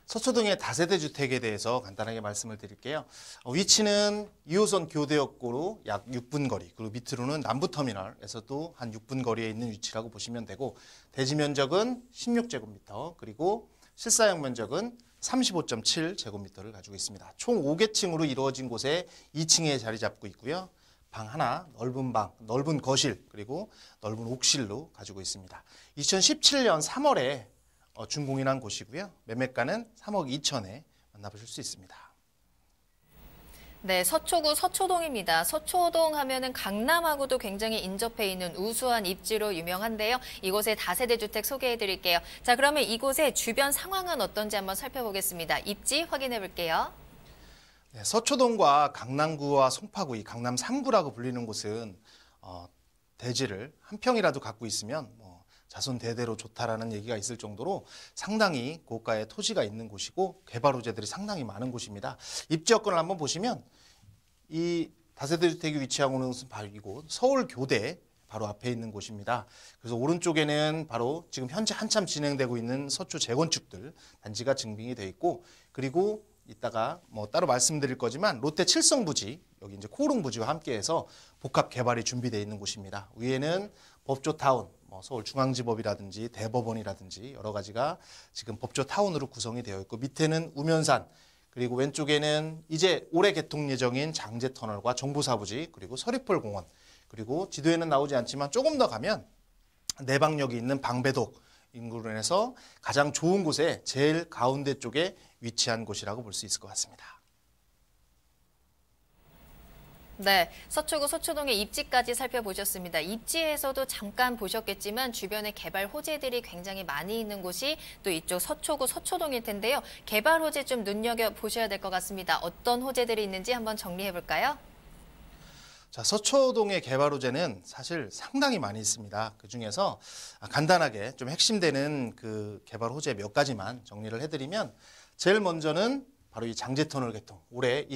서초동의 다세대 주택에 대해서 간단하게 말씀을 드릴게요. 위치는 2호선 교대역고로 약 6분 거리, 그리고 밑으로는 남부터미널에서도 한 6분 거리에 있는 위치라고 보시면 되고, 대지 면적은 16제곱미터, 그리고 실사용 면적은 35.7제곱미터를 가지고 있습니다. 총 5개층으로 이루어진 곳에 2층에 자리 잡고 있고요. 방 하나, 넓은 방, 넓은 거실, 그리고 넓은 옥실로 가지고 있습니다. 2017년 3월에 준공인한 곳이고요. 매매가는 3억 2천에 만나보실 수 있습니다. 네, 서초구 서초동입니다. 서초동 하면은 강남하고도 굉장히 인접해 있는 우수한 입지로 유명한데요. 이곳의 다세대 주택 소개해 드릴게요. 자, 그러면 이곳의 주변 상황은 어떤지 한번 살펴보겠습니다. 입지 확인해 볼게요. 네, 서초동과 강남구와 송파구, 이 강남 3구라고 불리는 곳은 대지를 한 평이라도 갖고 있으면 자손 대대로 좋다라는 얘기가 있을 정도로 상당히 고가의 토지가 있는 곳이고 개발 호재들이 상당히 많은 곳입니다. 입지 여건을 한번 보시면 이 다세대 주택이 위치하고 있는 곳은 바로 이곳 서울교대 바로 앞에 있는 곳입니다. 그래서 오른쪽에는 바로 지금 현재 한참 진행되고 있는 서초 재건축들 단지가 증빙이 돼 있고, 그리고 이따가 따로 말씀드릴 거지만 롯데 칠성부지, 여기 이제 코오롱 부지와 함께해서 복합 개발이 준비되어 있는 곳입니다. 위에는 법조타운, 서울중앙지법이라든지 대법원이라든지 여러 가지가 지금 법조타운으로 구성이 되어 있고, 밑에는 우면산, 그리고 왼쪽에는 이제 올해 개통 예정인 장제터널과 정보사부지, 그리고 서리폴공원, 그리고 지도에는 나오지 않지만 조금 더 가면 내방역이 있는 방배독 인구로 인해서 가장 좋은 곳에 제일 가운데 쪽에 위치한 곳이라고 볼 수 있을 것 같습니다. 네, 서초구 서초동의 입지까지 살펴보셨습니다. 입지에서도 잠깐 보셨겠지만 주변에 개발 호재들이 굉장히 많이 있는 곳이 또 이쪽 서초구 서초동일 텐데요. 개발 호재 좀 눈여겨보셔야 될 것 같습니다. 어떤 호재들이 있는지 한번 정리해볼까요? 자, 서초동의 개발 호재는 사실 상당히 많이 있습니다. 그중에서 간단하게 좀 핵심되는 그 개발 호재 몇 가지만 정리를 해드리면 제일 먼저는 바로 이 장제터널 개통. 올해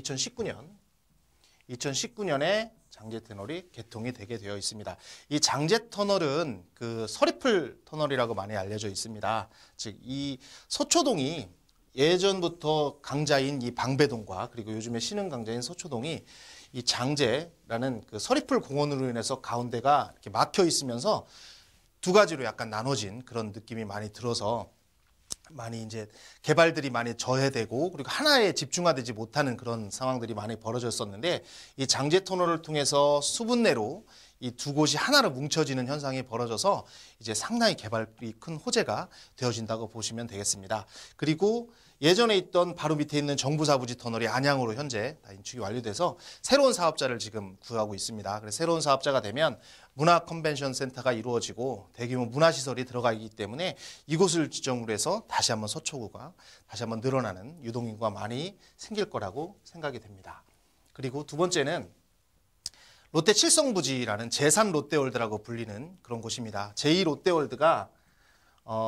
2019년에 장제터널이 개통이 되게 되어 있습니다. 이 장제터널은 그 서리풀 터널이라고 많이 알려져 있습니다. 즉, 이 서초동이 예전부터 강자인 이 방배동과 그리고 요즘에 신흥 강자인 서초동이 이 장제라는 그 서리풀 공원으로 인해서 가운데가 이렇게 막혀 있으면서 두 가지로 약간 나눠진 그런 느낌이 많이 들어서 많이 이제 개발들이 많이 저해되고 그리고 하나에 집중화되지 못하는 그런 상황들이 많이 벌어졌었는데 이 장제 터널을 통해서 수분내로 이 두 곳이 하나로 뭉쳐지는 현상이 벌어져서 이제 상당히 개발이 큰 호재가 되어진다고 보시면 되겠습니다. 그리고 예전에 있던 바로 밑에 있는 정부사부지 터널이 안양으로 현재 다 인축이 완료돼서 새로운 사업자를 지금 구하고 있습니다. 그래서 새로운 사업자가 되면 문화 컨벤션 센터가 이루어지고 대규모 문화시설이 들어가기 때문에 이곳을 지점으로 해서 다시 한번 서초구가 다시 한번 늘어나는 유동인구가 많이 생길 거라고 생각이 됩니다. 그리고 두 번째는 롯데 칠성부지라는 제3 롯데월드라고 불리는 그런 곳입니다. 제2 롯데월드가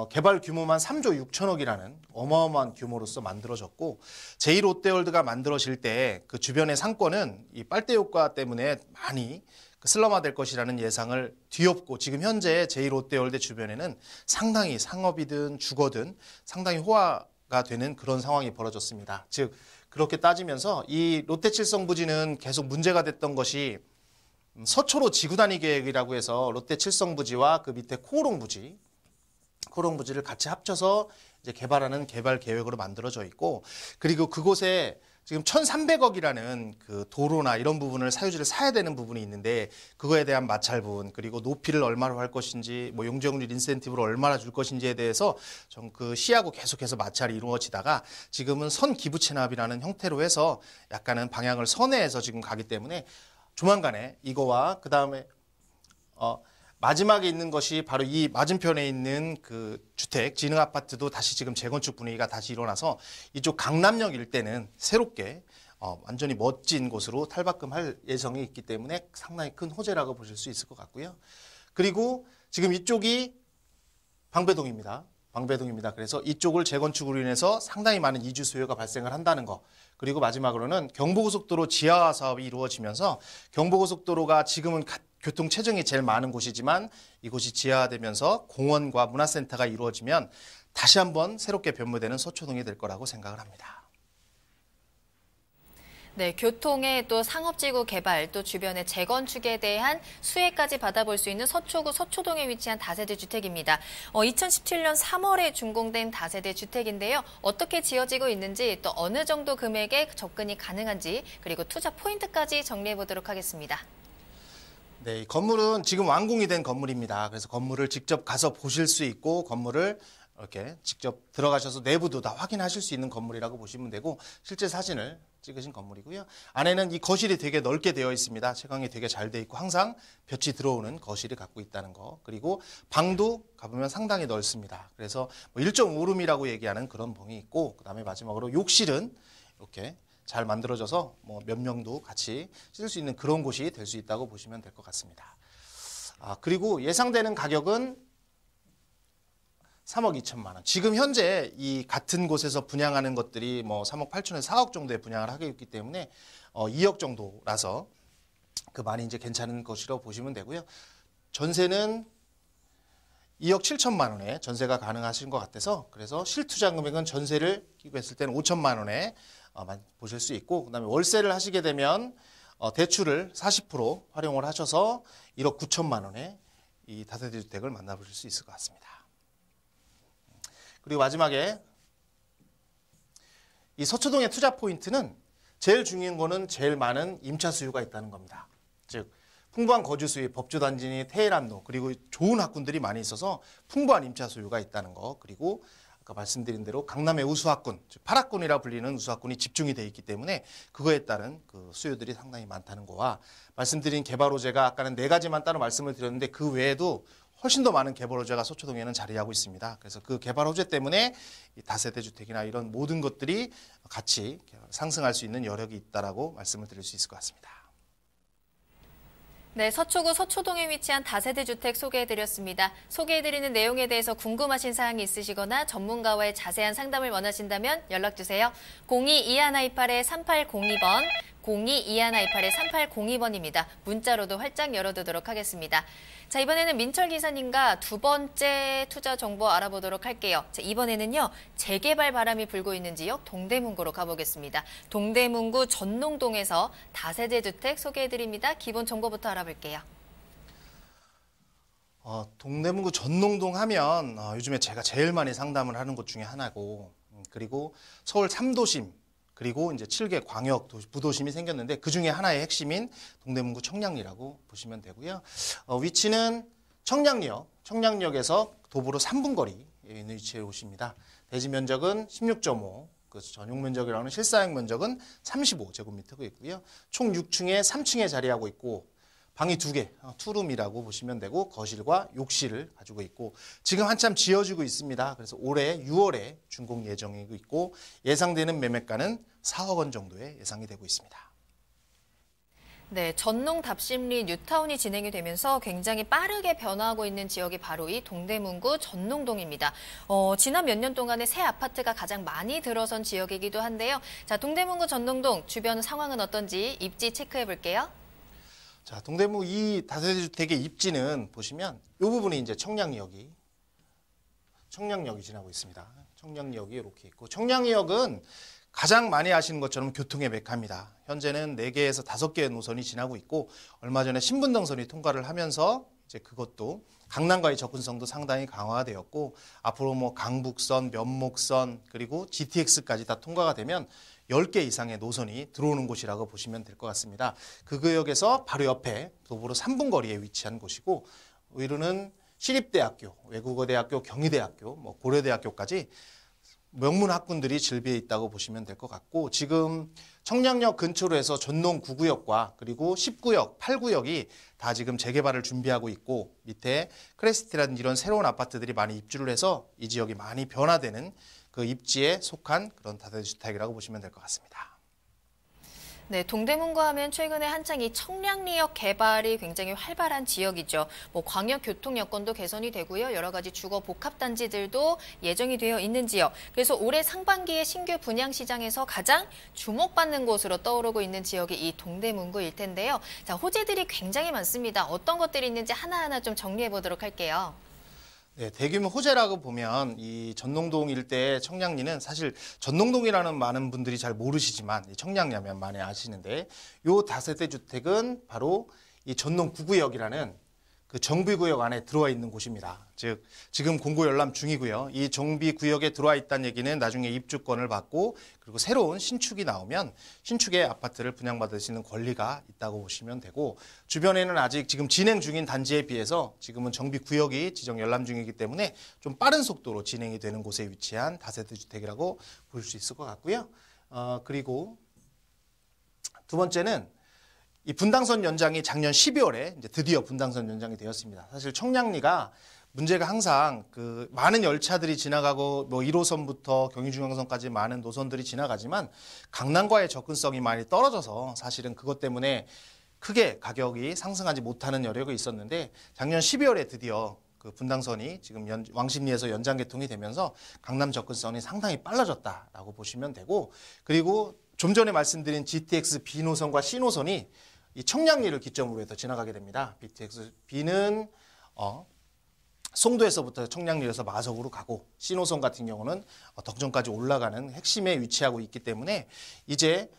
개발 규모만 3조 6천억이라는 어마어마한 규모로서 만들어졌고 제2 롯데월드가 만들어질 때 그 주변의 상권은 이 빨대 효과 때문에 많이 슬럼화될 것이라는 예상을 뒤엎고 지금 현재 제2 롯데월드 주변에는 상당히 상업이든 주거든 상당히 호화가 되는 그런 상황이 벌어졌습니다. 즉 그렇게 따지면서 이 롯데 칠성부지는 계속 문제가 됐던 것이 서초로 지구단위 계획이라고 해서 롯데 칠성부지와 그 밑에 코롱부지를 같이 합쳐서 이제 개발하는 개발 계획으로 만들어져 있고 그리고 그곳에 지금 1,300억이라는 그 도로나 이런 부분을 사유지를 사야 되는 부분이 있는데 그거에 대한 마찰분 그리고 높이를 얼마로 할 것인지 뭐 용적률 인센티브를 얼마나 줄 것인지에 대해서 좀 그 시하고 계속해서 마찰이 이루어지다가 지금은 선 기부 체납이라는 형태로 해서 약간은 방향을 선회해서 지금 가기 때문에 조만간에 이거와 그 다음에 마지막에 있는 것이 바로 이 맞은편에 있는 그 주택 진흥 아파트도 다시 지금 재건축 분위기가 다시 일어나서 이쪽 강남역 일대는 새롭게 완전히 멋진 곳으로 탈바꿈할 예정이 있기 때문에 상당히 큰 호재라고 보실 수 있을 것 같고요. 그리고 지금 이쪽이 방배동입니다. 그래서 이쪽을 재건축으로 인해서 상당히 많은 이주 수요가 발생을 한다는 거. 그리고 마지막으로는 경부고속도로 지하 사업이 이루어지면서 경부고속도로가 지금은 교통 체증이 제일 많은 곳이지만 이곳이 지하화되면서 공원과 문화센터가 이루어지면 다시 한번 새롭게 변모되는 서초동이 될 거라고 생각을 합니다. 네, 교통에 또 상업지구 개발, 또 주변의 재건축에 대한 수혜까지 받아볼 수 있는 서초구 서초동에 위치한 다세대 주택입니다. 2017년 3월에 준공된 다세대 주택인데요. 어떻게 지어지고 있는지 또 어느 정도 금액에 접근이 가능한지 그리고 투자 포인트까지 정리해 보도록 하겠습니다. 네, 이 건물은 지금 완공이 된 건물입니다. 그래서 건물을 직접 가서 보실 수 있고 건물을 이렇게 직접 들어가셔서 내부도 다 확인하실 수 있는 건물이라고 보시면 되고 실제 사진을 찍으신 건물이고요. 안에는 이 거실이 되게 넓게 되어 있습니다. 채광이 되게 잘 돼 있고 항상 볕이 들어오는 거실을 갖고 있다는 거. 그리고 방도 가보면 상당히 넓습니다. 그래서 1.5룸이라고 얘기하는 그런 방이 있고 그다음에 마지막으로 욕실은 이렇게 잘 만들어져서 뭐 몇 명도 같이 쓸 수 있는 그런 곳이 될 수 있다고 보시면 될 것 같습니다. 그리고 예상되는 가격은 3억 2천만 원. 지금 현재 이 같은 곳에서 분양하는 것들이 뭐 3억 8천에서 4억 정도의 분양을 하고 있기 때문에 2억 정도라서 그 많이 이제 괜찮은 것이라고 보시면 되고요. 전세는 2억 7천만 원에 전세가 가능하신 것 같아서 그래서 실투자 금액은 전세를 끼고 했을 때는 5천만 원에 보실 수 있고 그다음에 월세를 하시게 되면 대출을 40% 활용을 하셔서 1억 9천만 원에 이 다세대 주택을 만나보실 수 있을 것 같습니다. 그리고 마지막에 이 서초동의 투자 포인트는 제일 중요한 거는 제일 많은 임차 수요가 있다는 겁니다. 즉 풍부한 거주 수요, 법조단지, 테헤란로 그리고 좋은 학군들이 많이 있어서 풍부한 임차 수요가 있다는 거 그리고 아까 말씀드린 대로 강남의 우수학군, 즉 8학군이라 불리는 우수학군이 집중이 돼 있기 때문에 그거에 따른 그 수요들이 상당히 많다는 거와 말씀드린 개발 호재가 아까는 4가지만 따로 말씀을 드렸는데 그 외에도 훨씬 더 많은 개발 호재가 서초동에는 자리하고 있습니다. 그래서 그 개발 호재 때문에 이 다세대 주택이나 이런 모든 것들이 같이 상승할 수 있는 여력이 있다라고 말씀을 드릴 수 있을 것 같습니다. 네, 서초구 서초동에 위치한 다세대 주택 소개해드렸습니다. 소개해드리는 내용에 대해서 궁금하신 사항이 있으시거나 전문가와의 자세한 상담을 원하신다면 연락주세요. 02-2128-3802번, 02-2128-3802번입니다. 문자로도 활짝 열어두도록 하겠습니다. 자, 이번에는 민철 기사님과 두 번째 투자 정보 알아보도록 할게요. 자, 이번에는요, 재개발 바람이 불고 있는 지역 동대문구로 가보겠습니다. 동대문구 전농동에서 다세대 주택 소개해드립니다. 기본 정보부터 알아볼게요. 동대문구 전농동 하면 요즘에 제가 제일 많이 상담을 하는 곳 중에 하나고, 그리고 서울 3도심, 그리고 이제 7개 광역 부도심이 생겼는데 그 중에 하나의 핵심인 동대문구 청량리라고 보시면 되고요. 위치는 청량리역에서 도보로 3분 거리에 있는 위치에 오십니다. 대지 면적은 16.5, 그 전용 면적이라는 실사용 면적은 35제곱미터가 있고요. 총 6층에 3층에 자리하고 있고 방이 2개, 투룸이라고 보시면 되고 거실과 욕실을 가지고 있고 지금 한참 지어지고 있습니다. 그래서 올해 6월에 준공 예정이고 있고 예상되는 매매가는 4억 원 정도에 예상이 되고 있습니다. 네, 전농 답심리 뉴타운이 진행이 되면서 굉장히 빠르게 변화하고 있는 지역이 바로 이 동대문구 전농동입니다. 지난 몇 년 동안에 새 아파트가 가장 많이 들어선 지역이기도 한데요. 자, 동대문구 전농동 주변 상황은 어떤지 입지 체크해 볼게요. 자, 동대문 이 다세대 주택의 입지는 보시면 이 부분이 이제 청량리역이 지나고 있습니다. 청량리역이 이렇게 있고 청량리역은 가장 많이 아시는 것처럼 교통의 메카입니다. 현재는 4개에서 5개의 노선이 지나고 있고 얼마 전에 신분당선이 통과를 하면서 이제 그것도 강남과의 접근성도 상당히 강화되었고 앞으로 뭐 강북선, 면목선 그리고 GTX까지 다 통과가 되면 10개 이상의 노선이 들어오는 곳이라고 보시면 될 것 같습니다. 그 구역에서 바로 옆에 도보로 3분 거리에 위치한 곳이고 위로는 시립대학교, 외국어대학교, 경희대학교, 뭐 고려대학교까지 명문 학군들이 질비해 있다고 보시면 될 것 같고 지금 청량역 근처로 해서 전농 9구역과 그리고 10구역, 8구역이 다 지금 재개발을 준비하고 있고 밑에 크레스티라는 이런 새로운 아파트들이 많이 입주를 해서 이 지역이 많이 변화되는 그 입지에 속한 그런 다세대 주택이라고 보시면 될 것 같습니다. 네, 동대문구 하면 최근에 한창 이 청량리역 개발이 굉장히 활발한 지역이죠. 뭐 광역 교통 여건도 개선이 되고요. 여러 가지 주거 복합 단지들도 예정이 되어 있는 지역. 그래서 올해 상반기에 신규 분양 시장에서 가장 주목받는 곳으로 떠오르고 있는 지역이 이 동대문구일 텐데요. 자, 호재들이 굉장히 많습니다. 어떤 것들이 있는지 하나하나 좀 정리해 보도록 할게요. 네, 대규모 호재라고 보면 이 전농동 일대 청량리는 사실 전농동이라는 많은 분들이 잘 모르시지만 이 청량리 하면 많이 아시는데 요 다세대 주택은 바로 이 전농 9구역이라는 그 정비구역 안에 들어와 있는 곳입니다. 즉 지금 공고 열람 중이고요. 이 정비구역에 들어와 있다는 얘기는 나중에 입주권을 받고 그리고 새로운 신축이 나오면 신축의 아파트를 분양받으시는 권리가 있다고 보시면 되고 주변에는 아직 지금 진행 중인 단지에 비해서 지금은 정비구역이 지정 열람 중이기 때문에 좀 빠른 속도로 진행이 되는 곳에 위치한 다세대 주택이라고 볼 수 있을 것 같고요. 그리고 두 번째는 이 분당선 연장이 작년 12월에 이제 드디어 분당선 연장이 되었습니다. 사실 청량리가 문제가 항상 그 많은 열차들이 지나가고 뭐 1호선부터 경의중앙선까지 많은 노선들이 지나가지만 강남과의 접근성이 많이 떨어져서 사실은 그것 때문에 크게 가격이 상승하지 못하는 여력이 있었는데 작년 12월에 드디어 그 분당선이 지금 왕십리에서 연장 개통이 되면서 강남 접근성이 상당히 빨라졌다라고 보시면 되고 그리고 좀 전에 말씀드린 GTX B 노선과 C 노선이 이 청량리를 기점으로 해서 지나가게 됩니다. BTX B는 송도에서부터 청량리에서 마석으로 가고 C노선 같은 경우는 덕천까지 올라가는 핵심에 위치하고 있기 때문에 이제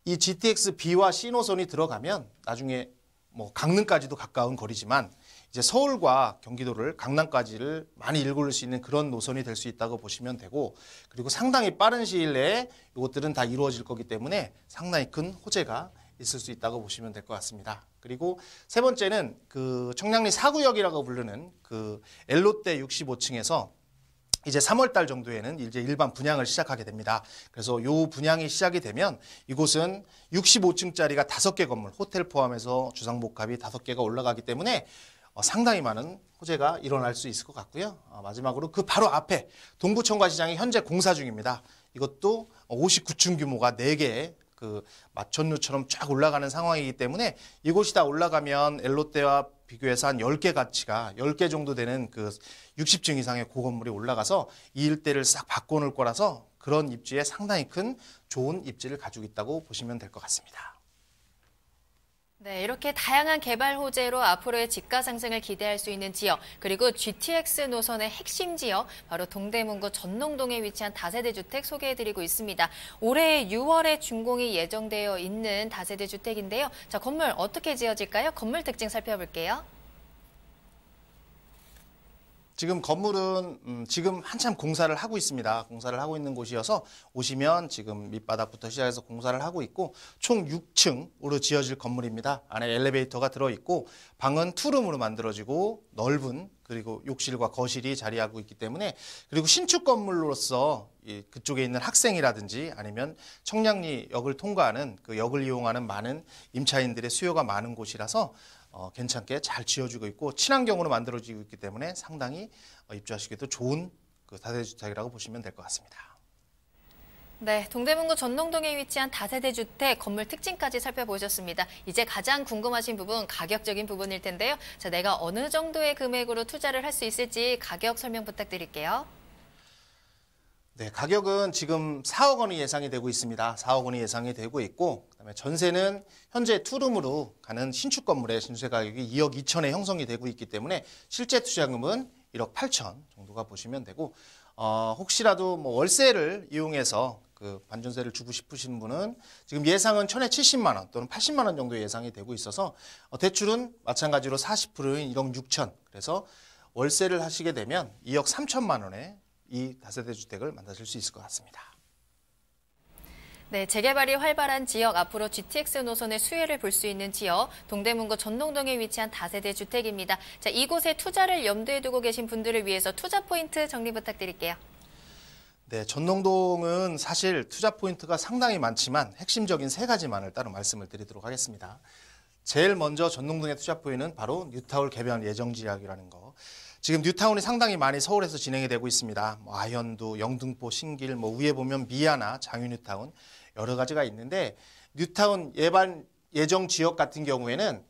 이 GTX B와 C노선이 들어가면 나중에 뭐 강릉까지도 가까운 거리지만 이제 서울과 경기도를 강남까지를 많이 일굴릴 수 있는 그런 노선이 될 수 있다고 보시면 되고 그리고 상당히 빠른 시일 내에 이것들은 다 이루어질 거기 때문에 상당히 큰 호재가 있을 수 있다고 보시면 될 것 같습니다. 그리고 세 번째는 그 청량리 4구역이라고 부르는 그 엘롯대 65층에서 이제 3월 달 정도에는 이제 일반 분양을 시작하게 됩니다. 그래서 요 분양이 시작이 되면 이곳은 65층짜리가 5개 건물, 호텔 포함해서 주상복합이 5개가 올라가기 때문에 상당히 많은 호재가 일어날 수 있을 것 같고요. 마지막으로 그 바로 앞에 동부청과시장이 현재 공사 중입니다. 이것도 59층 규모가 4개의 그 마천루처럼 쫙 올라가는 상황이기 때문에 이곳이 다 올라가면 엘롯데와 비교해서 한 10개 가치가 10개 정도 되는 그 60층 이상의 고건물이 올라가서 이 일대를 싹 바꿔놓을 거라서 그런 입지에 상당히 큰 좋은 입지를 가지고 있다고 보시면 될 것 같습니다. 네, 이렇게 다양한 개발 호재로 앞으로의 집가 상승을 기대할 수 있는 지역, 그리고 GTX 노선의 핵심 지역, 바로 동대문구 전농동에 위치한 다세대 주택 소개해드리고 있습니다. 올해 6월에 준공이 예정되어 있는 다세대 주택인데요. 자, 건물 어떻게 지어질까요? 건물 특징 살펴볼게요. 지금 건물은 지금 한참 공사를 하고 있습니다. 공사를 하고 있는 곳이어서 오시면 지금 밑바닥부터 시작해서 공사를 하고 있고 총 6층으로 지어질 건물입니다. 안에 엘리베이터가 들어있고 방은 투룸으로 만들어지고 넓은 그리고 욕실과 거실이 자리하고 있기 때문에 그리고 신축 건물로서 그쪽에 있는 학생이라든지 아니면 청량리 역을 통과하는 그 역을 이용하는 많은 임차인들의 수요가 많은 곳이라서 괜찮게 잘 지어지고 있고 친환경으로 만들어지고 있기 때문에 상당히 입주하시기도 좋은 그 다세대 주택이라고 보시면 될 것 같습니다. 네, 동대문구 전농동에 위치한 다세대 주택 건물 특징까지 살펴보셨습니다. 이제 가장 궁금하신 부분, 가격적인 부분일 텐데요. 자, 내가 어느 정도의 금액으로 투자를 할 수 있을지 가격 설명 부탁드릴게요. 네, 가격은 지금 4억 원이 예상이 되고 있습니다. 4억 원이 예상이 되고 있고 그다음에 전세는 현재 투룸으로 가는 신축 건물의 신세 가격이 2억 2천에 형성이 되고 있기 때문에 실제 투자금은 1억 8천 정도가 보시면 되고 혹시라도 뭐 월세를 이용해서 그 반전세를 주고 싶으신 분은 지금 예상은 1,000에 70만 원 또는 80만 원 정도 예상이 되고 있어서 대출은 마찬가지로 40%인 1억 6천 그래서 월세를 하시게 되면 2억 3천만 원에 이 다세대 주택을 만나실 수 있을 것 같습니다. 네, 재개발이 활발한 지역, 앞으로 GTX 노선의 수혜를 볼 수 있는 지역, 동대문구 전농동에 위치한 다세대 주택입니다. 자, 이곳에 투자를 염두에 두고 계신 분들을 위해서 투자 포인트 정리 부탁드릴게요. 네, 전농동은 사실 투자 포인트가 상당히 많지만 핵심적인 3가지만을 따로 말씀을 드리도록 하겠습니다. 제일 먼저 전농동의 투자 포인트는 바로 뉴타운 개변 예정 지역이라는 거. 지금 뉴타운이 상당히 많이 서울에서 진행이 되고 있습니다. 아현도, 영등포, 신길, 위에 보면 미아나, 장유뉴타운 여러 가지가 있는데 뉴타운 예정 지역 같은 경우에는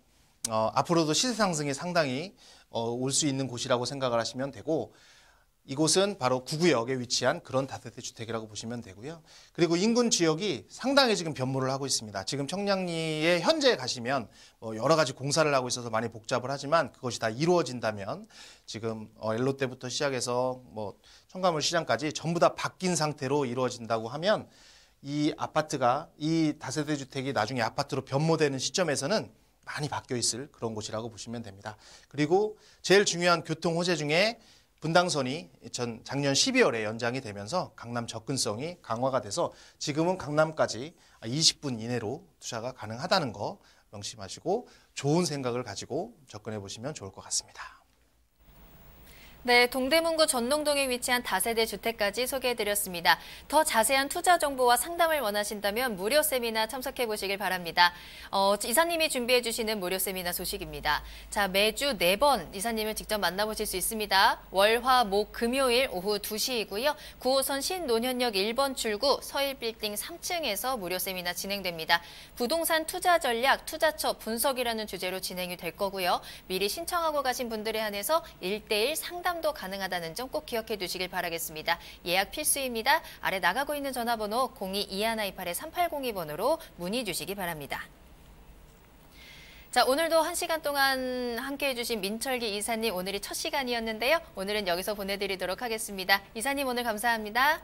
앞으로도 시세 상승이 상당히 올 수 있는 곳이라고 생각을 하시면 되고 이곳은 바로 구구역에 위치한 그런 다세대 주택이라고 보시면 되고요. 그리고 인근 지역이 상당히 지금 변모를 하고 있습니다. 지금 청량리에 현재 가시면 여러 가지 공사를 하고 있어서 많이 복잡을 하지만 그것이 다 이루어진다면 지금 엘롯데부터 시작해서 청가물 시장까지 전부 다 바뀐 상태로 이루어진다고 하면 이 아파트가 이 다세대 주택이 나중에 아파트로 변모되는 시점에서는 많이 바뀌어 있을 그런 곳이라고 보시면 됩니다. 그리고 제일 중요한 교통 호재 중에 분당선이 작년 12월에 연장이 되면서 강남 접근성이 강화가 돼서 지금은 강남까지 20분 이내로 투자가 가능하다는 거 명심하시고 좋은 생각을 가지고 접근해 보시면 좋을 것 같습니다. 네, 동대문구 전농동에 위치한 다세대 주택까지 소개해드렸습니다. 더 자세한 투자 정보와 상담을 원하신다면 무료 세미나 참석해 보시길 바랍니다. 이사님이 준비해 주시는 무료 세미나 소식입니다. 자, 매주 4번 이사님을 직접 만나보실 수 있습니다. 월, 화, 목, 금요일 오후 2시이고요. 9호선 신논현역 1번 출구 서일빌딩 3층에서 무료 세미나 진행됩니다. 부동산 투자 전략, 투자처 분석이라는 주제로 진행이 될 거고요. 미리 신청하고 가신 분들에 한해서 1:1 상담도 가능하다는 점 꼭 기억해 두시길 바라겠습니다. 예약 필수입니다. 아래 나가고 있는 전화번호 02-2128-3802번으로 문의 주시기 바랍니다. 자, 오늘도 1시간 동안 함께해 주신 민철기 이사님, 오늘이 첫 시간이었는데요. 오늘은 여기서 보내드리도록 하겠습니다. 이사님 오늘 감사합니다.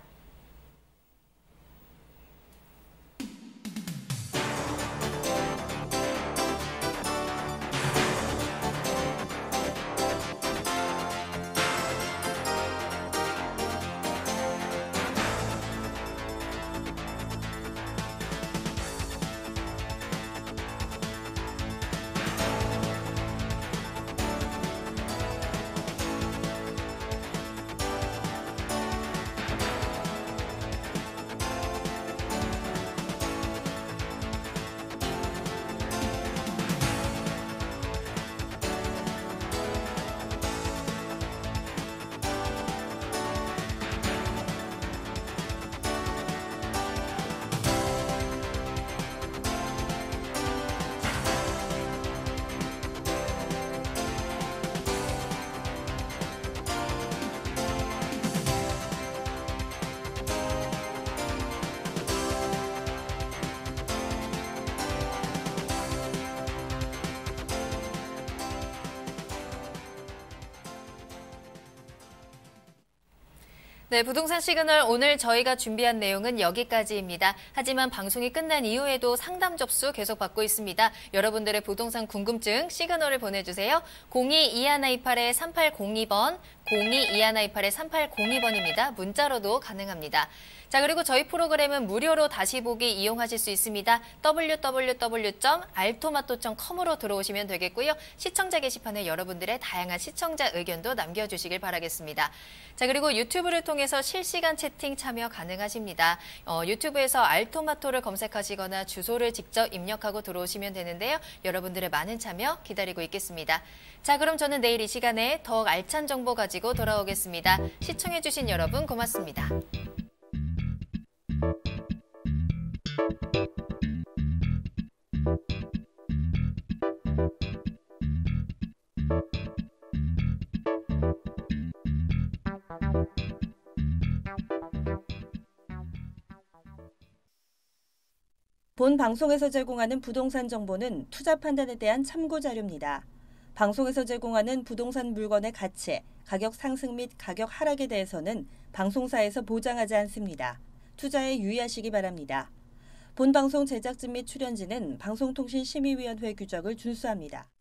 네, 부동산 시그널 오늘 저희가 준비한 내용은 여기까지입니다. 하지만 방송이 끝난 이후에도 상담 접수 계속 받고 있습니다. 여러분들의 부동산 궁금증 시그널을 보내주세요. 022128-3802번, 022128-3802번입니다. 문자로도 가능합니다. 자, 그리고 저희 프로그램은 무료로 다시 보기 이용하실 수 있습니다. www.altomato.com으로 들어오시면 되겠고요. 시청자 게시판에 여러분들의 다양한 시청자 의견도 남겨주시길 바라겠습니다. 자, 그리고 유튜브를 통해서 실시간 채팅 참여 가능하십니다. 유튜브에서 알토마토를 검색하시거나 주소를 직접 입력하고 들어오시면 되는데요. 여러분들의 많은 참여 기다리고 있겠습니다. 자, 그럼 저는 내일 이 시간에 더욱 알찬 정보 가지고 돌아오겠습니다. 시청해주신 여러분 고맙습니다. 본 방송에서 제공하는 부동산 정보는 투자 판단에 대한 참고 자료입니다. 방송에서 제공하는 부동산 물건의 가치, 가격 상승 및 가격 하락에 대해서는 방송사에서 보장하지 않습니다. 투자에 유의하시기 바랍니다. 본 방송 제작진 및 출연진은 방송통신심의위원회 규정을 준수합니다.